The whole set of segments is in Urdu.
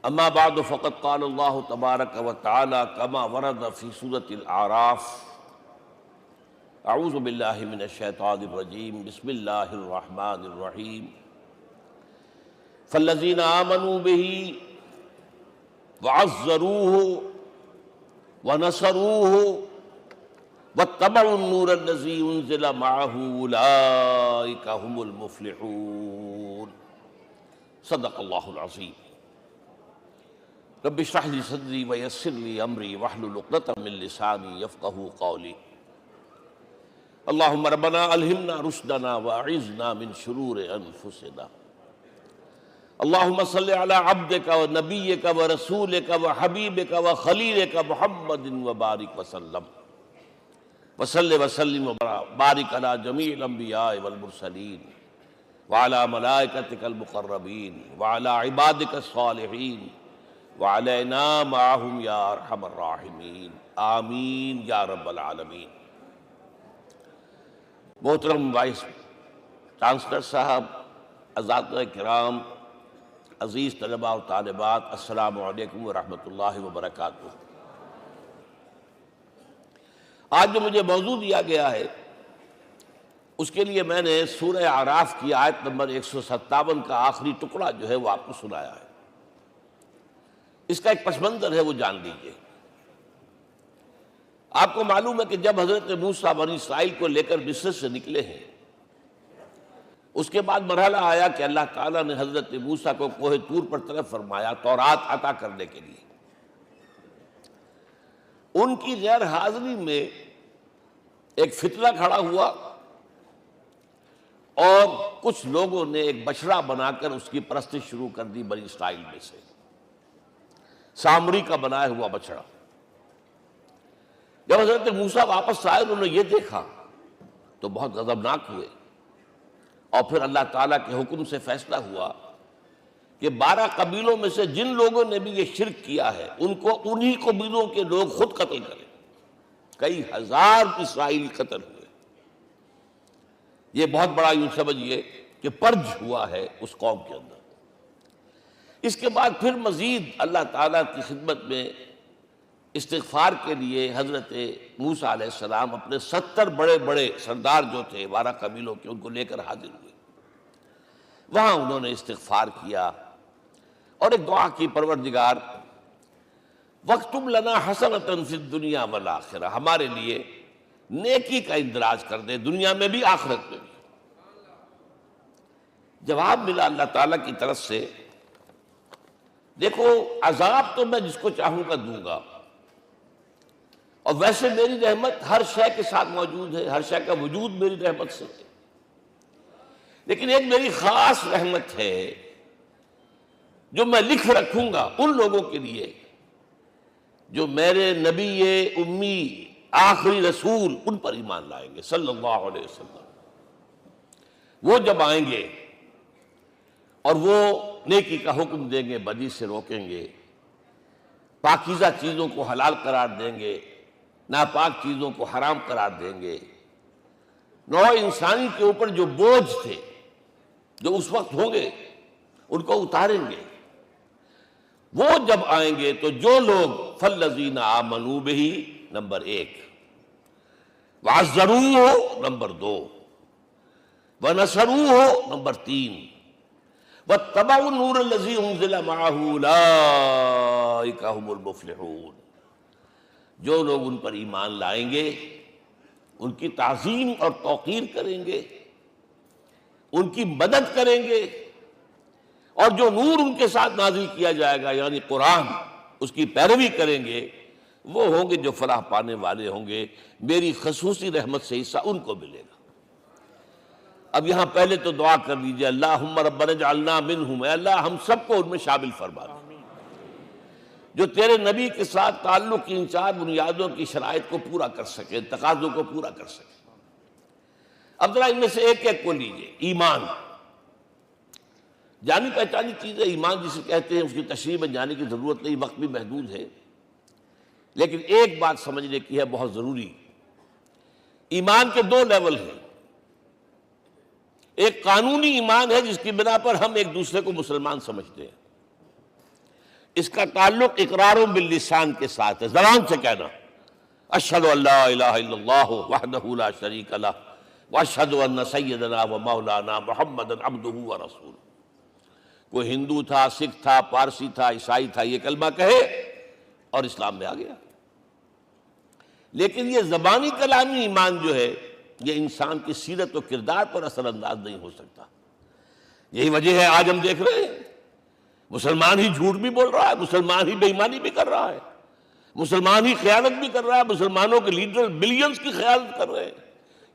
اما بعد فقد قال اللہ تبارک و تعالی کما ورد فی سورۃ الاعراف اعوذ باللہ من الشیطان الرجیم بسم اللہ الرحمن الرحیم فالذین آمنوا به وعزروه ونصروه واتبعوا النور الذی انزل معه اولئک هم المفلحون صدق اللہ العظیم۔ رب اشرح لي صدري ويسر لي امري واحلل عقدة من لساني يفقهوا قولي۔ اللهم ربنا الهمنا رشدنا واعذنا من شرور انفسنا۔ اللهم صل على عبدك ونبيك ورسولك وحبيبك وخليلك محمد وبارك وسلم وصل وسلم وبارك على جميع الانبياء والمرسلين وعلى ملائكتك المقربين وعلى عبادك الصالحين وعلينا معهم یا ارحم الراحمین آمین یا رب العالمین۔ محترم وائس چانسلر صاحب، اساتذہ کرام، عزیز طلباء و طالبات، السلام علیکم ورحمۃ اللہ وبرکاتہ۔ آج جو مجھے موضوع دیا گیا ہے اس کے لیے میں نے سورہ اعراف کی آیت نمبر 157 کا آخری ٹکڑا جو ہے وہ آپ کو سنایا ہے۔ اس کا ایک پس منظر ہے وہ جان لیجیے۔ آپ کو معلوم ہے کہ جب حضرت موسیٰ بنی اسرائیل کو لے کر مصر سے نکلے ہیں، اس کے بعد مرحلہ آیا کہ اللہ تعالیٰ نے حضرت موسیٰ کو کوہ طور پر طلب فرمایا تورات عطا کرنے کے لیے۔ ان کی غیر حاضری میں ایک فتنہ کھڑا ہوا اور کچھ لوگوں نے ایک بچڑا بنا کر اس کی پرستش شروع کر دی بنی اسرائیل میں سے، سامری کا بنایا ہوا بچڑا۔ جب حضرت موسیٰ واپس آئے انہوں نے یہ دیکھا تو بہت غضبناک ہوئے، اور پھر اللہ تعالیٰ کے حکم سے فیصلہ ہوا کہ 12 قبیلوں میں سے جن لوگوں نے بھی یہ شرک کیا ہے ان کو انہی قبیلوں کے لوگ خود قتل کریں۔ کئی ہزار اسرائیلی قتل ہوئے۔ یہ بہت بڑا یوں سمجھیے کہ پرج ہوا ہے اس قوم کے اندر۔ اس کے بعد پھر مزید اللہ تعالیٰ کی خدمت میں استغفار کے لیے حضرت موسیٰ علیہ السلام اپنے 70 بڑے بڑے سردار جو تھے 12 قبیلوں کے، ان کو لے کر حاضر ہوئے۔ وہاں انہوں نے استغفار کیا اور ایک دعا کی، پروردگار وَاكْتُبْ لَنَا حَسَنَةً فِي الدُّنْيَا وَالْآخِرَةِ، ہمارے لیے نیکی کا اندراج کر دے، دنیا میں بھی آخرت میں بھی۔ جواب ملا اللہ تعالیٰ کی طرف سے، دیکھو عذاب تو میں جس کو چاہوں گا دوں گا، اور ویسے میری رحمت ہر شے کے ساتھ موجود ہے، ہر شے کا وجود میری رحمت سے ہے، لیکن ایک میری خاص رحمت ہے جو میں لکھ رکھوں گا ان لوگوں کے لیے جو میرے نبی امی آخری رسول ان پر ایمان لائیں گے صلی اللہ علیہ وسلم۔ وہ جب آئیں گے اور وہ نیکی کا حکم دیں گے، بدی سے روکیں گے، پاکیزہ چیزوں کو حلال قرار دیں گے، ناپاک چیزوں کو حرام قرار دیں گے، نوع انسانی کے اوپر جو بوجھ تھے جو اس وقت ہوں گے ان کو اتاریں گے۔ وہ جب آئیں گے تو جو لوگ فالذین آمنوا بہ نمبر 1، وعزروہ نمبر 2، ونصروہ نمبر 3، واتبعوا النور الذی انزل معہ اولئک هم المفلحون، جو لوگ ان پر ایمان لائیں گے، ان کی تعظیم اور توقیر کریں گے، ان کی مدد کریں گے، اور جو نور ان کے ساتھ نازل کیا جائے گا یعنی قرآن، اس کی پیروی کریں گے، وہ ہوں گے جو فلاح پانے والے ہوں گے، میری خصوصی رحمت سے حصہ ان کو ملے گا۔ اب یہاں پہلے تو دعا کر لیجئے، اللہم ربنا اجعلنا منہم، اے اللہ ہم سب کو ان میں شامل فرما دے جو تیرے نبی کے ساتھ تعلق کی ان 4 بنیادوں کی شرائط کو پورا کر سکے، تقاضوں کو پورا کر سکے۔ اب ذرا ان میں سے ایک ایک کو لیجئے۔ ایمان جانی پہچانی چیز ہے، ایمان جسے کہتے ہیں، اس کی تشریح میں جانے کی ضرورت نہیں، وقت بھی محدود ہے، لیکن ایک بات سمجھنے کی ہے بہت ضروری۔ ایمان کے 2 لیول ہیں، ایک قانونی ایمان ہے جس کی بنا پر ہم ایک دوسرے کو مسلمان سمجھتے ہیں، اس کا تعلق اقرار باللسان کے ساتھ ہے، زبان سے کہنا، اشہد ان لا الہ الا اللہ وحدہ لا شریک لہ واشہد ان سیدنا و مولانا محمد عبدہ ورسولہ۔ کوئی ہندو تھا، سکھ تھا، پارسی تھا، عیسائی تھا، یہ کلمہ کہے اور اسلام میں آ گیا۔ لیکن یہ زبانی کلامی ایمان جو ہے یہ انسان کی سیرت و کردار پر اثر انداز نہیں ہو سکتا۔ یہی وجہ ہے آج ہم دیکھ رہے ہیں مسلمان ہی جھوٹ بھی بول رہا ہے، مسلمان ہی بے ایمانی بھی کر رہا ہے، مسلمان ہی خیانت بھی کر رہا ہے، مسلمانوں کے لیڈر بلینز کی خیانت کر رہے ہیں۔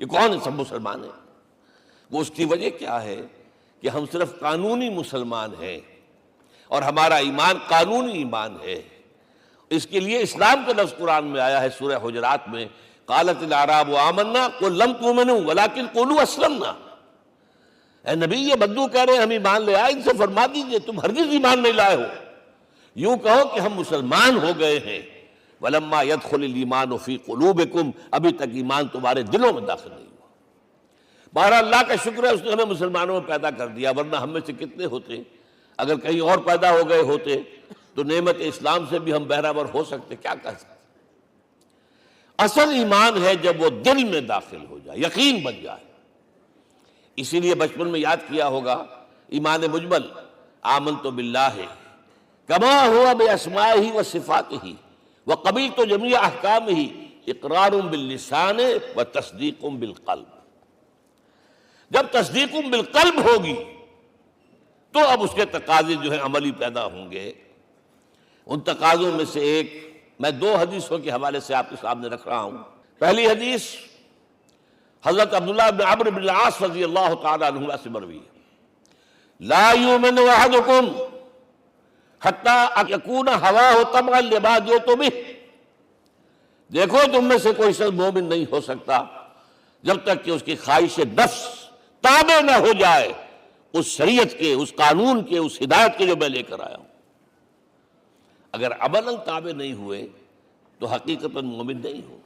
یہ کون ہے؟ سب مسلمان ہیں۔ وہ اس کی وجہ کیا ہے کہ ہم صرف قانونی مسلمان ہیں اور ہمارا ایمان قانونی ایمان ہے۔ اس کے لیے اسلام کا لفظ قرآن میں آیا ہے سورہ حجرات میں، قالت الاعراب آمنا قل لم تؤمنوا ولکن قولوا اسلمنا۔ اے نبی، یہ بدو کہہ رہے ہیں ہم ایمان لے آئے، ان سے فرما دیجئے تم ہرگز ایمان نہیں لائے ہو، یوں کہو کہ ہم مسلمان ہو گئے ہیں۔ ولما يدخل الایمان فی قلوبکم، ابھی تک ایمان تمہارے دلوں میں داخل نہیں ہوا۔ بہرحال اللہ کا شکر ہے اس نے ہمیں مسلمانوں میں پیدا کر دیا، ورنہ ہم میں سے کتنے ہوتے اگر کہیں اور پیدا ہو گئے ہوتے تو نعمت اسلام سے بھی ہم بہرہور ہو سکتے، کیا کہہ سکتے۔ اصل ایمان ہے جب وہ دل میں داخل ہو جائے، یقین بن جائے۔ اسی لیے بچپن میں یاد کیا ہوگا ایمان مجمل، آمنت باللہ کما ہوا باسمائہ و صفاتہ وقبلت جمیع احکامہ اقرار باللسان و تصدیق بالقلب۔ جب تصدیق بالقلب ہوگی تو اب اس کے تقاضے جو ہیں عملی پیدا ہوں گے۔ ان تقاضوں میں سے ایک میں 2 حدیثوں کے حوالے سے آپ کے سامنے رکھ رہا ہوں۔ پہلی حدیث حضرت عبداللہ بن عمرو بن العاص رضی اللہ تعالی عنہما سے مروی ہے، لا یؤمن احدکم حتی یکون ہواہ تبعا لما جئت بہ۔ دیکھو تم میں سے کوئی شخص مومن نہیں ہو سکتا جب تک کہ اس کی خواہش نفس تابع نہ ہو جائے اس شریعت کے، اس قانون کے، اس ہدایت کے جو میں لے کر آیا ہوں۔ اگر عملاً تابع نہیں ہوئے تو حقیقتاً مومن نہیں ہو۔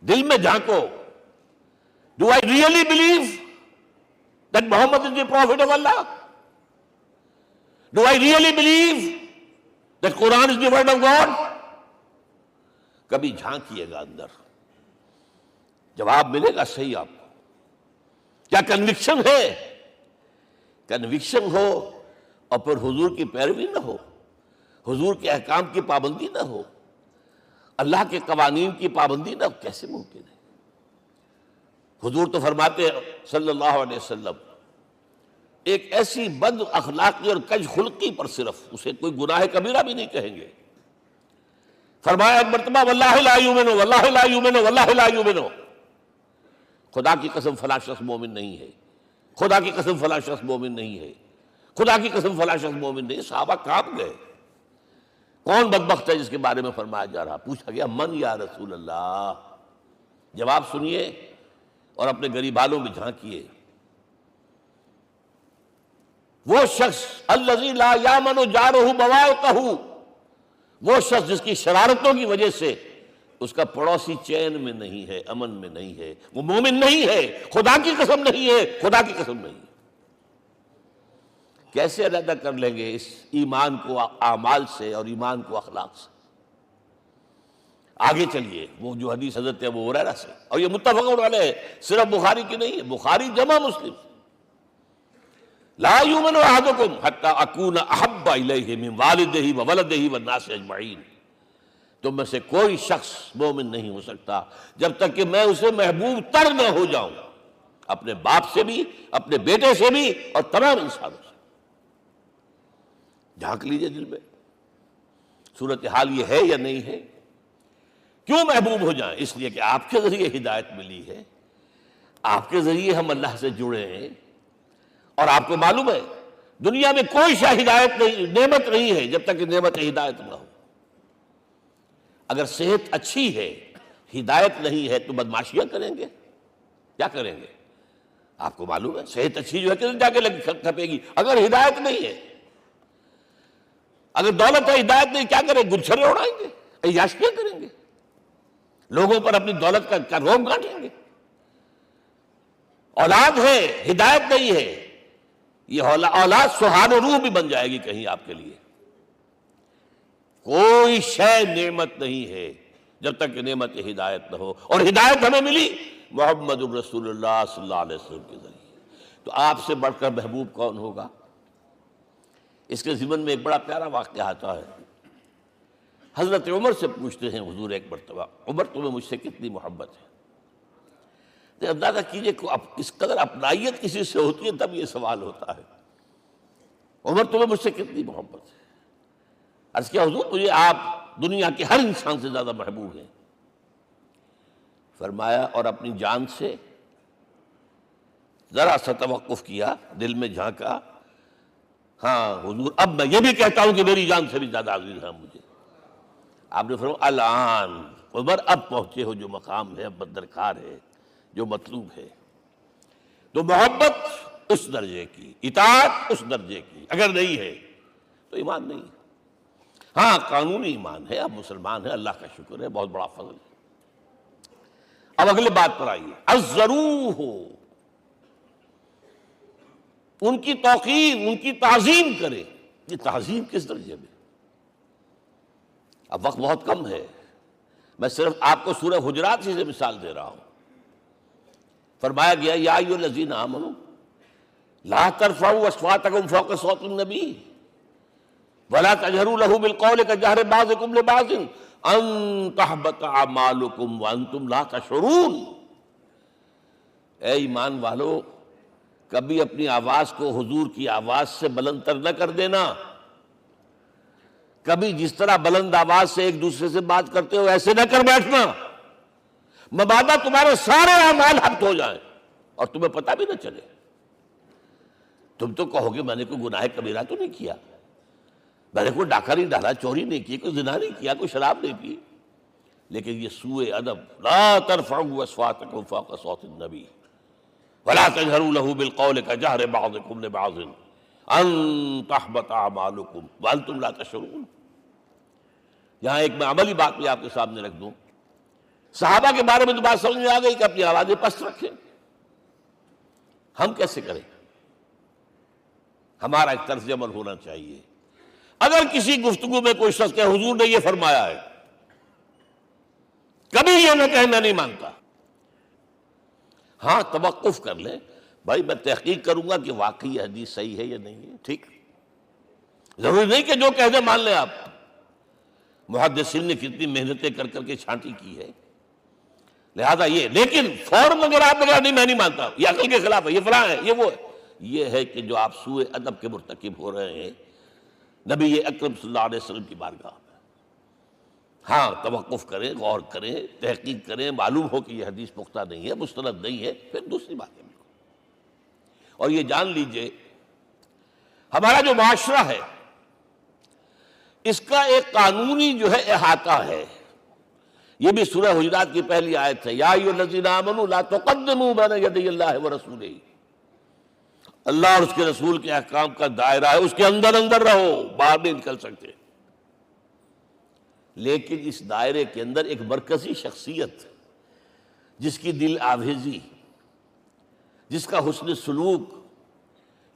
دل میں جھانکو، Do I really believe that Muhammad is the prophet of Allah? Do I really believe that Quran is the word of God? کبھی جھانکیے گا اندر، جواب ملے گا صحیح آپ کو۔ کیا کنوکشن ہے؟ کنوکشن ہو اور پھر حضور کی پیروی نہ ہو، حضور کے احکام کی پابندی نہ ہو، اللہ کے قوانین کی پابندی نہ ہو، کیسے ممکن ہے؟ حضور تو فرماتے ہیں صلی اللہ علیہ وسلم ایک ایسی بد اخلاقی اور کج خلقی پر صرف اسے کوئی گناہ کبیرہ بھی نہیں کہیں گے۔ فرمایا ایک مرتبہ واللہ لا یؤمن، واللہ لا یؤمن، واللہ لا یؤمن، خدا کی قسم فلاں شخص مومن نہیں ہے، خدا کی قسم فلاں شخص مومن نہیں ہے، خدا کی قسم فلاں شخص مومن نہیں۔ صحابہ کانپ گئے، کون بدبخت ہے جس کے بارے میں فرمایا جا رہا؟ پوچھا گیا من یا رسول اللہ؟ جواب سنیے اور اپنے غریب حالوں میں جھانکیے۔ وہ شخص الذی لا یامن جارہ بوائقہ، وہ شخص جس کی شرارتوں کی وجہ سے اس کا پڑوسی چین میں نہیں ہے، امن میں نہیں ہے، وہ مومن نہیں ہے، خدا کی قسم نہیں ہے، خدا کی قسم نہیں ہے۔ کیسے علیحدہ کر لیں گے اس ایمان کو اعمال سے اور ایمان کو اخلاق سے؟ آگے چلیے، وہ جو حدیث حضرت ابو ہریرہ سے، اور یہ متفق علیہ ہے، صرف بخاری کی نہیں ہے، بخاری جمع مسلم۔ لا یؤمن احدکم حتی اکون احب الیہ من والدہ وولدہ والناس اجمعین۔ تم میں سے کوئی شخص مومن نہیں ہو سکتا جب تک کہ میں اسے محبوب تر نہ ہو جاؤں، اپنے باپ سے بھی، اپنے بیٹے سے بھی، اور تمام انسانوں سے۔ جھانک لیجئے دل میں، صورتحال یہ ہے یا نہیں ہے؟ کیوں محبوب ہو جائیں؟ اس لیے کہ آپ کے ذریعے ہدایت ملی ہے، آپ کے ذریعے ہم اللہ سے جڑے ہیں، اور آپ کو معلوم ہے دنیا میں کوئی شاہ ہدایت نہیں، نعمت نہیں ہے جب تک کہ نعمت ہدایت نہ ہو۔ اگر صحت اچھی ہے، ہدایت نہیں ہے، تو بدماشیاں کریں گے، کیا کریں گے؟ آپ کو معلوم ہے صحت اچھی جو ہے کہ جا کے کھپے گی، اگر ہدایت نہیں ہے۔ اگر دولت ہے، ہدایت نہیں، کیا کریں؟ گلچھرے اڑائیں گے، عیاشیاں کریں گے، لوگوں پر اپنی دولت کا روب گانٹیں گے۔ اولاد ہے، ہدایت نہیں ہے، یہ اولاد سہار و روح بھی بن جائے گی کہیں آپ کے لیے۔ کوئی شے نعمت نہیں ہے جب تک کہ نعمت ہدایت نہ ہو، اور ہدایت ہمیں ملی محمد الرسول اللہ صلی اللہ علیہ وسلم کے ذریعے۔ تو آپ سے بڑھ کر محبوب کون ہوگا؟ اس کے ضمن میں ایک بڑا پیارا واقعہ آتا ہے۔ حضرت عمر سے پوچھتے ہیں حضور ایک مرتبہ، عمر تمہیں مجھ سے کتنی محبت ہے؟ تو اندازہ کیجئے کہ اس قدر اپنائیت کسی سے ہوتی ہے تب یہ سوال ہوتا ہے، عمر تمہیں مجھ سے کتنی محبت ہے؟ عرض کیا حضور مجھے آپ دنیا کے ہر انسان سے زیادہ محبوب ہیں۔ فرمایا اور اپنی جان سے؟ ذرا سا توقف کیا، دل میں جھانکا، ہاں حضور اب میں یہ بھی کہتا ہوں کہ میری جان سے بھی زیادہ عزیز ہے مجھے۔ آپ نے فرمایا الان عمر اب پہنچے ہو جو مقام ہے، اب درکار ہے، جو مطلوب ہے۔ تو محبت اس درجے کی، اطاعت اس درجے کی اگر نہیں ہے تو ایمان نہیں ہے۔ ہاں قانونی ایمان ہے، اب مسلمان ہے، اللہ کا شکر ہے، بہت بڑا فضل ہے۔ اب اگلے بات پر آئیے، عزروہ، ان کی توقیر، ان کی تعظیم کرے۔ یہ تعظیم کس درجے میں؟ اب وقت بہت کم ہے، میں صرف آپ کو سورہ حجرات سے مثال دے رہا ہوں۔ فرمایا گیا یا ایھا الذین آمنوا لا ترفعوا اصواتکم فوق صوت النبی ولا تجہروا لہ بالقول کجہر بعضکم لبعض ان تحبط اعمالکم وانتم لا تشعرون۔ اے ایمان والو، کبھی اپنی آواز کو حضور کی آواز سے بلند تر نہ کر دینا۔ کبھی جس طرح بلند آواز سے ایک دوسرے سے بات کرتے ہو ایسے نہ کر بیٹھنا، مبادا تمہارے سارے اعمال حبط ہو جائیں اور تمہیں پتہ بھی نہ چلے۔ تم تو کہو گے میں نے کوئی گناہ کبیرہ تو نہیں کیا، میں نے کوئی ڈاکہ نہیں ڈالا، چوری نہیں کی، کوئی زنا نہیں کیا، کوئی شراب نہیں پی، لیکن یہ سوء ادب، لا ترفعوا اصواتکم فوق صوت النبی ولا تجہروا لہ بالقول کجہر بعضکم لبعض ان تحبط اعمالکم وانتم لا تشعرون۔ یہاں ایک میں عملی بات بھی آپ کے سامنے رکھ دوں، صحابہ کے بارے میں تو بات سمجھ میں آ گئی کہ اپنی آوازیں پست رکھیں۔ ہم کیسے کریں؟ ہمارا ایک طرز عمل ہونا چاہیے۔ اگر کسی گفتگو میں کوئی شخص کہ حضور نے یہ فرمایا ہے، کبھی یہ نہ کہے میں نہیں مانتا۔ ہاں توقف کر لیں، بھائی میں تحقیق کروں گا کہ واقعی یہ حدیث صحیح ہے یا نہیں ہے، ٹھیک، ضروری نہیں کہ جو کہہ دے مان لیں آپ۔ محدثین نے کتنی محنتیں کر کر کے چھانٹی کی ہے، لہذا یہ، لیکن فوراً اگر آپ لگا نہیں میں نہیں مانتا، یہ عقل کے خلاف ہے، یہ فلاں ہے، یہ وہ ہے، یہ ہے کہ جو آپ سوء ادب کے مرتکب ہو رہے ہیں نبی اکرم صلی اللہ علیہ وسلم کی بارگاہ میں۔ ہاں توقف کریں، غور کریں، تحقیق کریں، معلوم ہو کہ یہ حدیث پختہ نہیں ہے، مستند نہیں ہے، پھر دوسری بات ہے۔ اور یہ جان لیجئے ہمارا جو معاشرہ ہے اس کا ایک قانونی جو ہے احاطہ ہے۔ یہ بھی سورہ حجرات کی پہلی آیت ہے، یا ایھا الذین آمنوا لا تقدموا بین یدی اللہ ورسولہ۔ اللہ اور اس کے رسول کے احکام کا دائرہ ہے، اس کے اندر اندر رہو، باہر نہیں نکل سکتے۔ لیکن اس دائرے کے اندر ایک مرکزی شخصیت جس کی دل آویزی، جس کا حسن سلوک،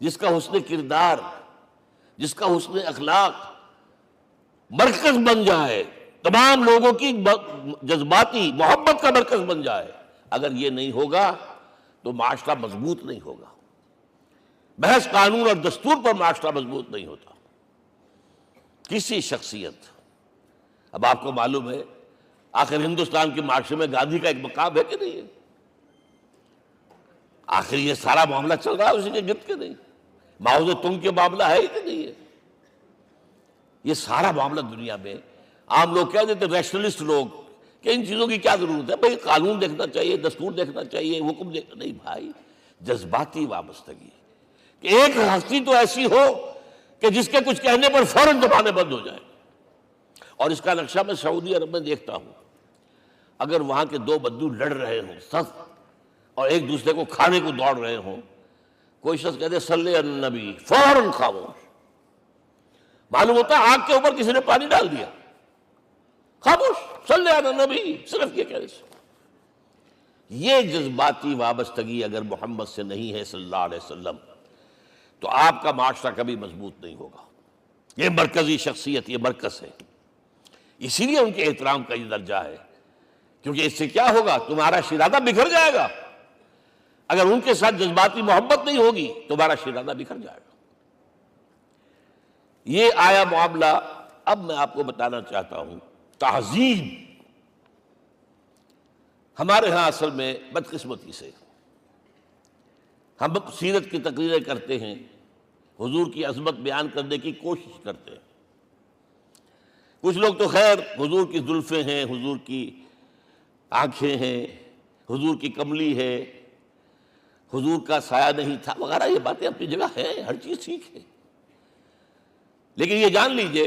جس کا حسن کردار، جس کا حسن اخلاق مرکز بن جائے، تمام لوگوں کی جذباتی محبت کا مرکز بن جائے، اگر یہ نہیں ہوگا تو معاشرہ مضبوط نہیں ہوگا۔ محض قانون اور دستور پر معاشرہ مضبوط نہیں ہوتا۔ کسی شخصیت، اب آپ کو معلوم ہے آخر ہندوستان کے معاشرے میں گاندھی کا ایک مقام ہے کہ نہیں ہے؟ آخر یہ سارا معاملہ چل رہا ہے اسی کے گرد کے نہیں؟ ماؤ زے تونگ کے معاملہ ہے ہی کہ نہیں ہے؟ یہ سارا معاملہ دنیا میں عام لوگ کہہ دیتے، ریشنلسٹ لوگ، کہ ان چیزوں کی کیا ضرورت ہے، بھائی قانون دیکھنا چاہیے، دستور دیکھنا چاہیے، حکم دیکھنا نہیں۔ بھائی جذباتی وابستگی، کہ ایک ہستی تو ایسی ہو کہ جس کے کچھ کہنے پر فوراً زبانیں بند ہو جائیں۔ اور اس کا نقشہ میں سعودی عرب میں دیکھتا ہوں، اگر وہاں کے دو بدو لڑ رہے ہوں سخت اور ایک دوسرے کو کھانے کو دوڑ رہے ہوں، کوئی شخص کہتے صلی علی النبی، فوراً خاموش۔ معلوم ہوتا ہے آگ کے اوپر کسی نے پانی ڈال دیا، خاموش، صلی علی النبی، صرف یہ کہنے سے۔ یہ جذباتی وابستگی اگر محمد سے نہیں ہے صلی اللہ علیہ وسلم تو آپ کا معاشرہ کبھی مضبوط نہیں ہوگا۔ یہ مرکزی شخصیت، یہ مرکز ہے۔ اسی لیے ان کے احترام کا یہ درجہ ہے، کیونکہ اس سے کیا ہوگا؟ تمہارا شیرازہ بکھر جائے گا۔ اگر ان کے ساتھ جذباتی محبت نہیں ہوگی تمہارا شیرازہ بکھر جائے گا۔ یہ آیا معاملہ۔ اب میں آپ کو بتانا چاہتا ہوں تہذیب ہمارے ہاں اصل میں بدقسمتی سے ہم سیرت کی تقریریں کرتے ہیں، حضور کی عظمت بیان کرنے کی کوشش کرتے ہیں۔ کچھ لوگ تو خیر حضور کی زلفیں ہیں، حضور کی آنکھیں ہیں، حضور کی کملی ہے، حضور کا سایہ نہیں تھا وغیرہ، یہ باتیں اپنی جگہ ہیں، ہر چیز ٹھیک ہے، لیکن یہ جان لیجئے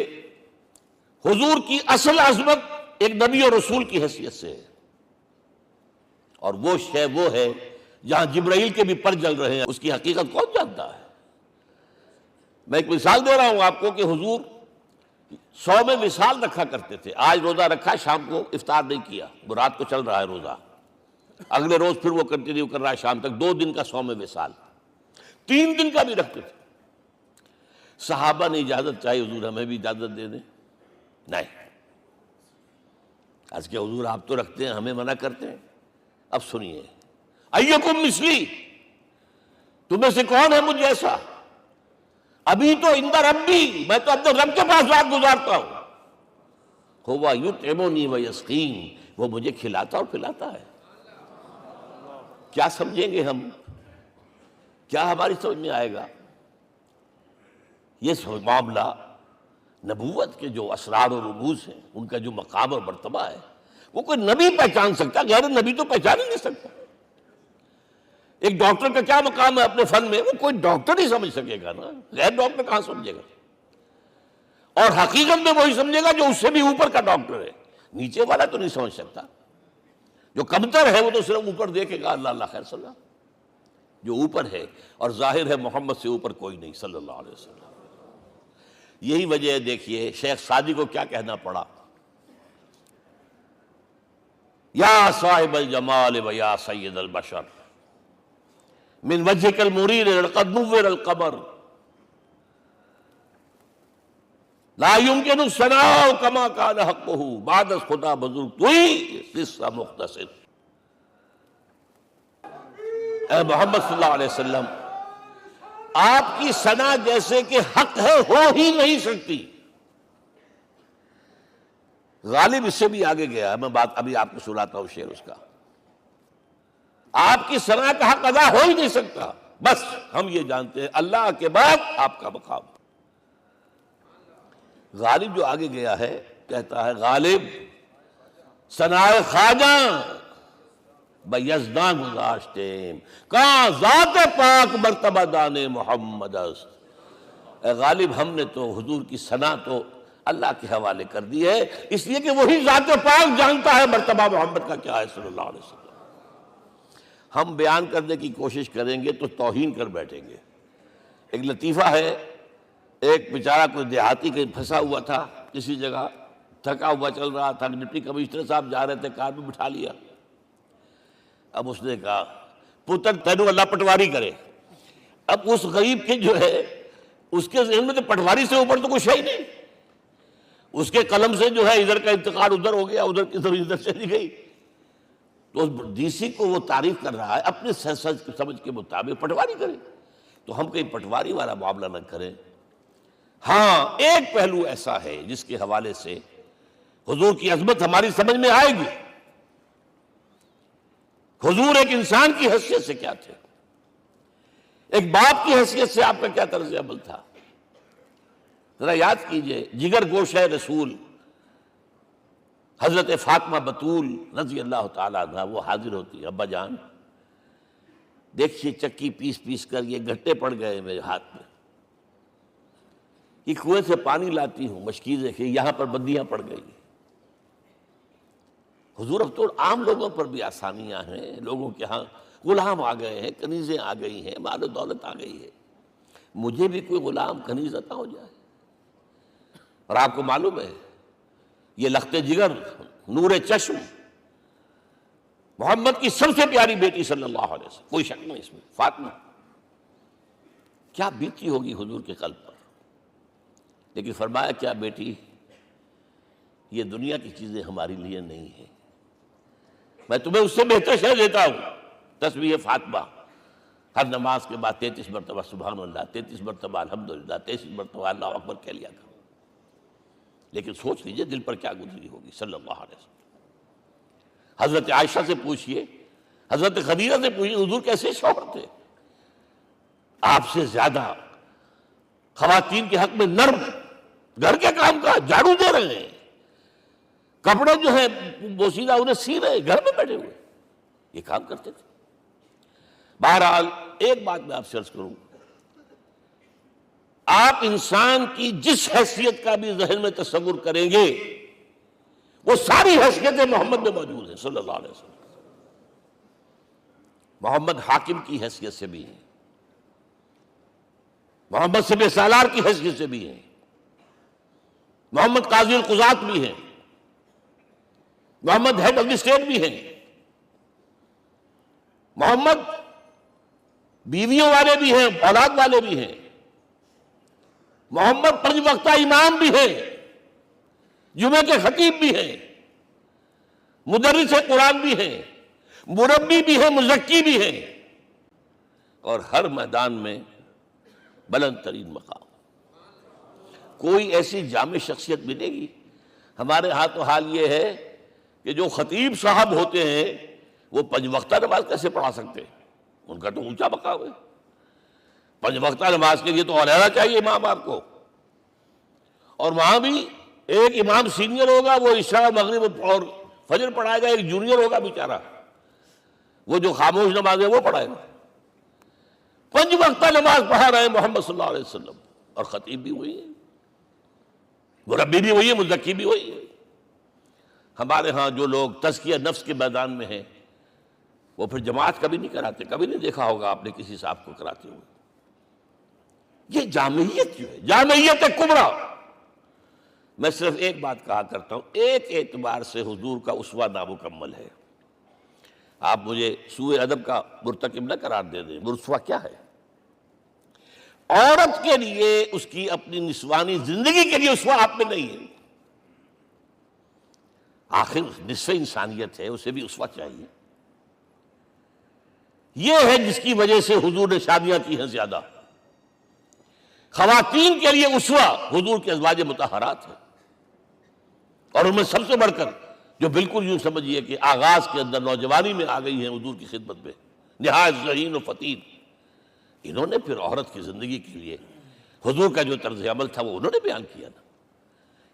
حضور کی اصل عظمت ایک نبی اور رسول کی حیثیت سے ہے، اور وہ شے وہ ہے جہاں جبرائیل کے بھی پر جل رہے ہیں، اس کی حقیقت کون جانتا ہے؟ میں ایک مثال دے رہا ہوں آپ کو کہ حضور 100 میں مثال رکھا کرتے تھے۔ آج روزہ رکھا، شام کو افطار نہیں کیا، وہ رات کو چل رہا ہے روزہ، اگلے روز پھر وہ کنٹینیو کر رہا ہے شام تک، 2 دن کا 100 میں مثال، 3 دن کا بھی رکھتے تھے۔ صحابہ نے اجازت چاہی، حضور ہمیں بھی اجازت دے دیں، نہیں، آج کے حضور آپ تو رکھتے ہیں، ہمیں منع کرتے ہیں۔ اب سنیے، ایکم مثلی، تمہیں سے کون ہے مجھ جیسا؟ ابھی تو عند ربی، میں تو اپنے رب کے پاس رات گزارتا ہوں، ہوا یطعمنی ویسقین، وہ مجھے کھلاتا اور پلاتا ہے۔ کیا سمجھیں گے ہم؟ کیا ہماری سمجھ میں آئے گا؟ یہ معاملہ نبوت کے جو اسرار و رموز ہیں، ان کا جو مقام اور مرتبہ ہے، وہ کوئی نبی پہچان سکتا، غیر نبی تو پہچان ہی نہیں سکتا۔ ایک ڈاکٹر کا کیا مقام ہے اپنے فن میں؟ وہ کوئی ڈاکٹر ہی سمجھ سکے گا نا، غیر ڈاکٹر کہاں سمجھے گا؟ اور حقیقت میں وہی سمجھے گا جو اس سے بھی اوپر کا ڈاکٹر ہے، نیچے والا تو نہیں سمجھ سکتا۔ جو کمتر ہے وہ تو صرف اوپر دیکھے گا، اللہ اللہ خیر صلی اللہ، جو اوپر ہے اور ظاہر ہے محمد سے اوپر کوئی نہیں صلی اللہ علیہ وسلم۔ یہی وجہ ہے، دیکھیے شیخ سعدی کو کیا کہنا پڑا، یا صاحب الجمال و یا سید البشر من وجهك المرير لقد نور القمر لا يمكن الثناء كما كان حقه بعد خدا بزرگ توئی قصہ مختصر۔ اے محمد صلی اللہ علیہ وسلم، آپ کی ثنا جیسے کہ حق ہے ہو ہی نہیں سکتی۔ غالب اس سے بھی آگے گیا ہے، میں بات ابھی آپ کو سناتا ہوں شعر اس کا۔ آپ کی ثنا کا حق ادا ہو ہی نہیں سکتا، بس ہم یہ جانتے ہیں اللہ کے بعد آپ کا مقام۔ غالب جو آگے گیا ہے کہتا ہے، غالب ثنائے خواجہ بیزداں گزاشتیم کہاں ذات پاک مرتبہ دان محمد است۔ اے غالب ہم نے تو حضور کی ثنا تو اللہ کے حوالے کر دی ہے، اس لیے کہ وہی ذات پاک جانتا ہے مرتبہ محمد کا کیا ہے صلی اللہ علیہ وسلم۔ ہم بیان کرنے کی کوشش کریں گے تو توہین کر بیٹھیں گے۔ ایک لطیفہ ہے، ایک بیچارہ کوئی دیہاتی کہیں پھنسا ہوا تھا کسی جگہ، تھکا ہوا چل رہا تھا، ڈپٹی کمشنر صاحب جا رہے تھے، کار میں بٹھا لیا۔ اب اس نے کہا، پتر تینوں اللہ پٹواری کرے۔ اب اس غریب کے جو ہے اس کے ذہن میں تو پٹواری سے اوپر تو کچھ ہے ہی نہیں، اس کے قلم سے جو ہے ادھر کا انتقال ادھر ہو گیا، ادھر کی ادھر چلی گئی۔ تو ڈی سی کو وہ تعریف کر رہا ہے اپنے سمجھ کے مطابق، پٹواری کرے تو ہم کہیں پٹواری والا معاملہ نہ کریں۔ ہاں ایک پہلو ایسا ہے جس کے حوالے سے حضور کی عظمت ہماری سمجھ میں آئے گی۔ حضور ایک انسان کی حیثیت سے کیا تھے، ایک باپ کی حیثیت سے آپ کا کیا طرز عمل تھا۔ ذرا یاد کیجئے، جگر گوشہ رسول حضرت فاطمہ بطول رضی اللہ تعالیٰ عنہ وہ حاضر ہوتی، ابا جان دیکھیے چکی پیس پیس کر یہ گھٹے پڑ گئے میرے ہاتھ میں، یہ کنویں سے پانی لاتی ہوں، مشکیزیں کہ یہاں پر بندیاں پڑ گئی۔ حضور اب تو عام لوگوں پر بھی آسانیاں ہیں، لوگوں کے ہاں غلام آ گئے ہیں، کنیزیں آ گئی ہیں، مال و دولت آ گئی ہے، مجھے بھی کوئی غلام کنیز عطا ہو جائے۔ اور آپ کو معلوم ہے یہ لخت جگر نور چشم محمد کی سب سے پیاری بیٹی صلی اللہ علیہ وسلم، کوئی شک نہیں اس میں، فاطمہ، کیا بیتی ہوگی حضور کے قلب پر۔ لیکن فرمایا کیا بیٹی، یہ دنیا کی چیزیں ہماری لیے نہیں ہیں. میں تمہیں اس سے بہتر شے دیتا ہوں. تسبیح فاطمہ ہر نماز کے بعد 33 مرتبہ سبحان اللہ، 33 مرتبہ الحمدللہ، 33 مرتبہ اللہ اکبر کہہ لیا کرو. لیکن سوچ لیجئے دل پر کیا گزری ہوگی صلی اللہ علیہ وسلم. حضرت عائشہ سے پوچھئے، حضرت خدیجہ سے پوچھئے حضور کیسے شوہر تھے. آپ سے زیادہ خواتین کے حق میں نرم، گھر کے کام کا جھاڑو دے رہے ہیں، کپڑے جو ہیں بوسیدہ انہیں سی رہے، گھر میں بیٹھے ہوئے یہ کام کرتے تھے. بہرحال ایک بات میں آپ سے عرض کروں، آپ انسان کی جس حیثیت کا بھی ذہن میں تصور کریں گے وہ ساری حیثیتیں محمد میں موجود ہیں صلی اللہ علیہ وسلم. محمد حاکم کی حیثیت سے بھی ہیں، محمد سب سالار کی حیثیت سے بھی ہیں، محمد قاضی القضات بھی ہیں، محمد ہیڈ آف دی اسٹیٹ بھی ہیں، محمد بیویوں والے بھی ہیں، اولاد والے بھی ہیں، محمد 5 وقتہ امام بھی ہیں، جمعے کے خطیب بھی ہیں، مدرس قرآن بھی ہیں، مربی بھی ہیں، مزکی بھی ہیں، اور ہر میدان میں بلند ترین مقام. کوئی ایسی جامع شخصیت ملے گی؟ ہمارے ہاں تو حال یہ ہے کہ جو خطیب صاحب ہوتے ہیں وہ 5 وقتہ نماز کیسے پڑھا سکتے ہیں؟ ان کا تو اونچا مقام ہے. 5 وقتہ نماز کے لیے تو علیحدہ چاہیے امام آپ کو. اور وہاں بھی ایک امام سینئر ہوگا، وہ عشاء مغرب اور فجر پڑھائے گا، ایک جونیئر ہوگا بیچارہ، وہ جو خاموش نماز ہے وہ پڑھائے گا. 5 وقتہ نماز پڑھا رہے ہیں محمد صلی اللہ علیہ وسلم، اور خطیب بھی وہی ہے، مربی بھی وہی ہے، مزکی بھی وہی ہے. ہمارے ہاں جو لوگ تزکیہ نفس کے میدان میں ہیں وہ پھر جماعت کبھی نہیں کراتے. کبھی نہیں دیکھا ہوگا آپ نے کسی صاحب کو کراتے ہوئے. یہ جامعیت جو ہے، جامعیت کبریٰ. میں صرف ایک بات کہا کرتا ہوں، ایک اعتبار سے حضور کا اسوہ نامکمل ہے. آپ مجھے سوء ادب کا مرتکب نہ قرار دے دیں. اسوہ کیا ہے؟ عورت کے لیے اس کی اپنی نسوانی زندگی کے لیے اسوہ آپ میں نہیں ہے. آخر نصف انسانیت ہے، اسے بھی اسوہ چاہیے. یہ ہے جس کی وجہ سے حضور نے شادیاں کی ہیں زیادہ. خواتین کے لیے اسوہ حضور کے ازواج مطہرات ہیں، اور ان میں سب سے بڑھ کر جو بالکل یوں سمجھیے کہ آغاز کے اندر نوجوانی میں آ گئی ہیں حضور کی خدمت میں، نہایت ذہین و فطین. انہوں نے پھر عورت کی زندگی کے لیے حضور کا جو طرز عمل تھا وہ انہوں نے بیان کیا نا.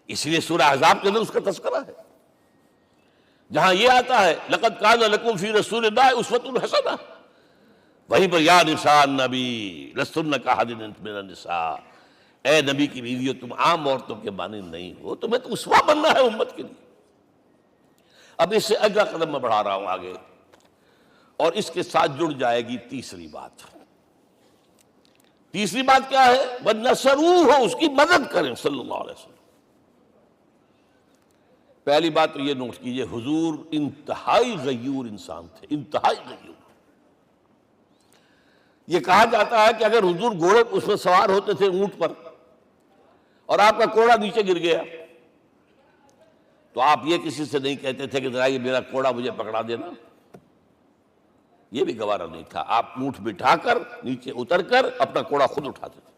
اس لیے سورہ احزاب کے اندر اس کا تذکرہ ہے، جہاں یہ آتا ہے لقد کان لکم فی رسول اللہ اسوۃ حسنہ، وہیں پر یا نساء النبی لستن کاحد من النساء، اے نبی کی بیویوں تم عام عورتوں کے مانند نہیں ہو، تمہیں تو اسوہ بننا ہے امت کے لیے. اب اس سے اگلا قدم میں بڑھا رہا ہوں آگے، اور اس کے ساتھ جڑ جائے گی تیسری بات. تیسری بات کیا ہے؟ وَنَصَرُوهُ، اس کی مدد کریں صلی اللہ علیہ وسلم. پہلی بات تو یہ نوٹ کیجئے، حضور انتہائی غیور انسان تھے، انتہائی غیور. یہ کہا جاتا ہے کہ اگر حضور گھوڑے اس میں سوار ہوتے تھے اونٹ پر اور آپ کا کوڑا نیچے گر گیا تو آپ یہ کسی سے نہیں کہتے تھے کہ ذرا یہ میرا کوڑا مجھے پکڑا دینا. یہ بھی گوارا نہیں تھا. آپ اونٹ بٹھا کر نیچے اتر کر اپنا کوڑا خود اٹھاتے تھے.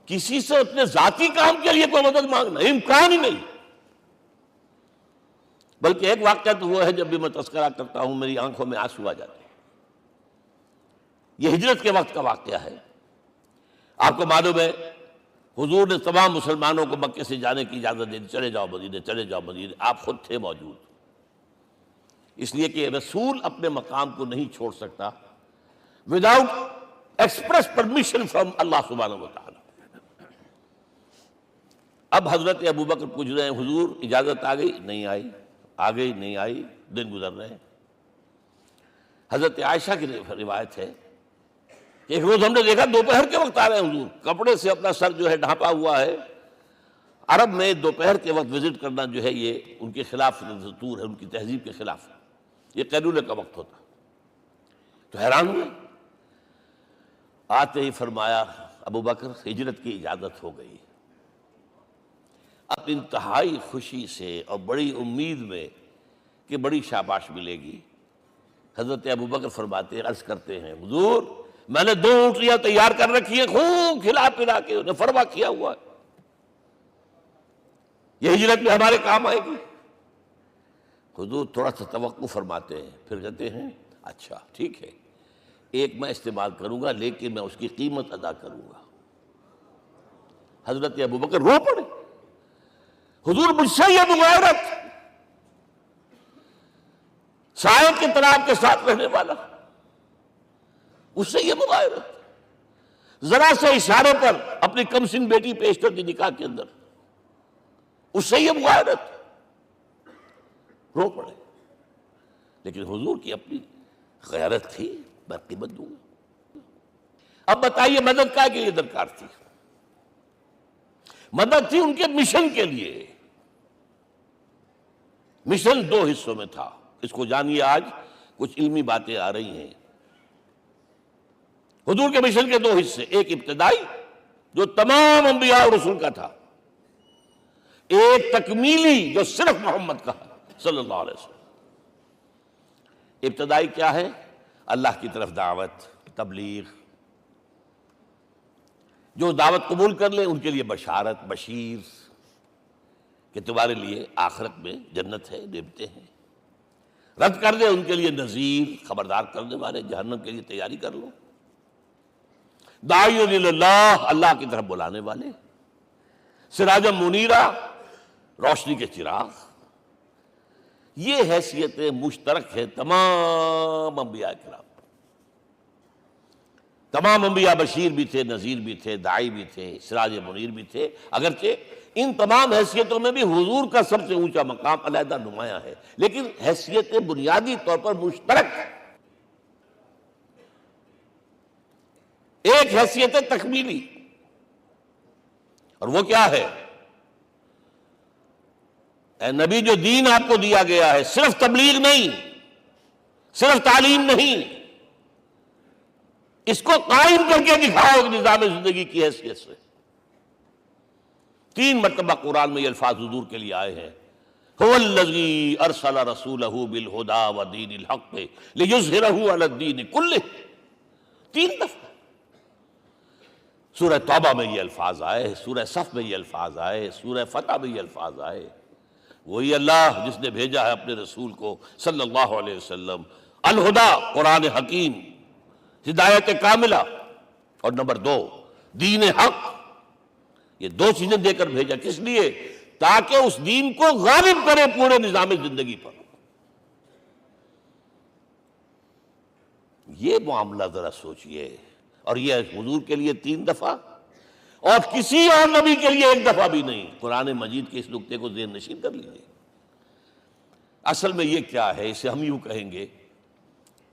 کسی سے اپنے ذاتی کام کے لیے کوئی مدد مانگنا امکان ہی نہیں. بلکہ ایک واقعہ تو وہ ہے جب بھی میں تذکرہ کرتا ہوں میری آنکھوں میں آنسو آ جاتے ہیں. یہ ہجرت کے وقت کا واقعہ ہے. آپ کو معلوم ہے حضور نے تمام مسلمانوں کو مکے سے جانے کی اجازت دے دی، چلے جاؤ مدینے، چلے جاؤ مدینے. آپ خود تھے موجود، اس لیے کہ رسول اپنے مقام کو نہیں چھوڑ سکتا وداؤٹ ایکسپریس پرمیشن فرام اللہ سبحانہ وتعالی. اب حضرت ابوبکر پوچھ رہے ہیں حضور اجازت آ گئی؟ نہیں آئی. آ گئی؟ نہیں آئی. دن گزر رہے ہیں. حضرت عائشہ کی روایت ہے کہ ایک روز ہم نے دیکھا دوپہر کے وقت آ رہے ہیں حضور، کپڑے سے اپنا سر جو ہے ڈھانپا ہوا ہے. عرب میں دوپہر کے وقت وزٹ کرنا جو ہے یہ ان کے خلاف دستور ہے، ان کی تہذیب کے خلاف. یہ قیلولے کا وقت ہوتا. تو حیران ہوئے. آتے ہی فرمایا ابوبکر ہجرت کی اجازت ہو گئی. اب انتہائی خوشی سے اور بڑی امید میں کہ بڑی شاباش ملے گی، حضرت ابوبکر فرماتے ہیں، عرض کرتے ہیں حضور میں نے 2 اونٹنیاں تیار کر رکھی ہیں، خوب کھلا پلا کے انہیں فرما کیا ہوا ہے، یہ ہجرت میں ہمارے کام آئے گی۔ حضور تھوڑا سا توقع فرماتے ہیں، پھر کہتے ہیں اچھا ٹھیک ہے، ایک میں استعمال کروں گا لیکن میں اس کی قیمت ادا کروں گا۔ حضرت ابوبکر رو پڑے، حضور مجھ سے یہ مغایرت، سائے کے تناب کے ساتھ رہنے والا، اس سے یہ مغایرت، ذرا سے اشارے پر اپنی کم سن بیٹی پیش کر دی نکاح کے اندر، اس سے یہ مغایرت، رو پڑے۔ لیکن حضور کی اپنی غیرت تھی، میں قیمت دوں گا۔ اب بتائیے مدد کا کے لیے درکار تھی؟ مدد تھی ان کے مشن کے لیے۔ مشن 2 حصوں میں تھا، اس کو جانیے، آج کچھ علمی باتیں آ رہی ہیں۔ حضور کے مشن کے 2 حصے، ایک ابتدائی جو تمام انبیاء اور رسول کا تھا، ایک تکمیلی جو صرف محمد کا صلی اللہ علیہ وسلم۔ ابتدائی کیا ہے؟ اللہ کی طرف دعوت، تبلیغ، جو دعوت قبول کر لیں ان کے لیے بشارت، بشیر کہ تمہارے لیے آخرت میں جنت ہے، نعمتیں ہیں، رد کر دیں ان کے لیے نذیر، خبردار کرنے والے، جہنم کے لیے تیاری کر لو، داعی اللہ، اللہ کی طرف بلانے والے، سراجا منیرا، روشنی کے چراغ۔ یہ حیثیتیں مشترک ہے تمام انبیاء کرام۔ تمام انبیاء بشیر بھی تھے، نذیر بھی تھے، داعی بھی تھے، سراج منیر بھی تھے، اگرچہ ان تمام حیثیتوں میں بھی حضور کا سب سے اونچا مقام علیحدہ نمایاں ہے، لیکن حیثیتیں بنیادی طور پر مشترک۔ ایک حیثیت تکمیلی، اور وہ کیا ہے؟ اے نبی، جو دین آپ کو دیا گیا ہے صرف تبلیغ نہیں، صرف تعلیم نہیں، اس کو قائم کر کے دکھاؤ نظام زندگی کی حیثیت سے۔ 3 مرتبہ قرآن میں یہ الفاظ حضور کے لیے آئے ہیں، هو الذی ارسل رسولہ بالہدی ودین الحق لیظہرہ علی الدین کلہ۔ 3 دفعہ سورہ توبہ میں یہ الفاظ آئے، سورہ صف میں یہ الفاظ آئے، سورہ فتح میں یہ الفاظ آئے۔ وہی اللہ جس نے بھیجا ہے اپنے رسول کو صلی اللہ علیہ وسلم، الہدا، قرآن حکیم، ہدایت کاملہ، اور نمبر 2 دین حق۔ یہ 2 چیزیں دے کر بھیجا، کس لیے؟ تاکہ اس دین کو غالب کرے پورے نظام زندگی پر۔ یہ معاملہ ذرا سوچئے، اور یہ حضور کے لیے 3 دفعہ، اور کسی اور نبی کے لیے 1 دفعہ بھی نہیں۔ قرآن مجید کے اس نقطے کو ذہن نشین کر لیجیے۔ اصل میں یہ کیا ہے؟ اسے ہم یوں کہیں گے،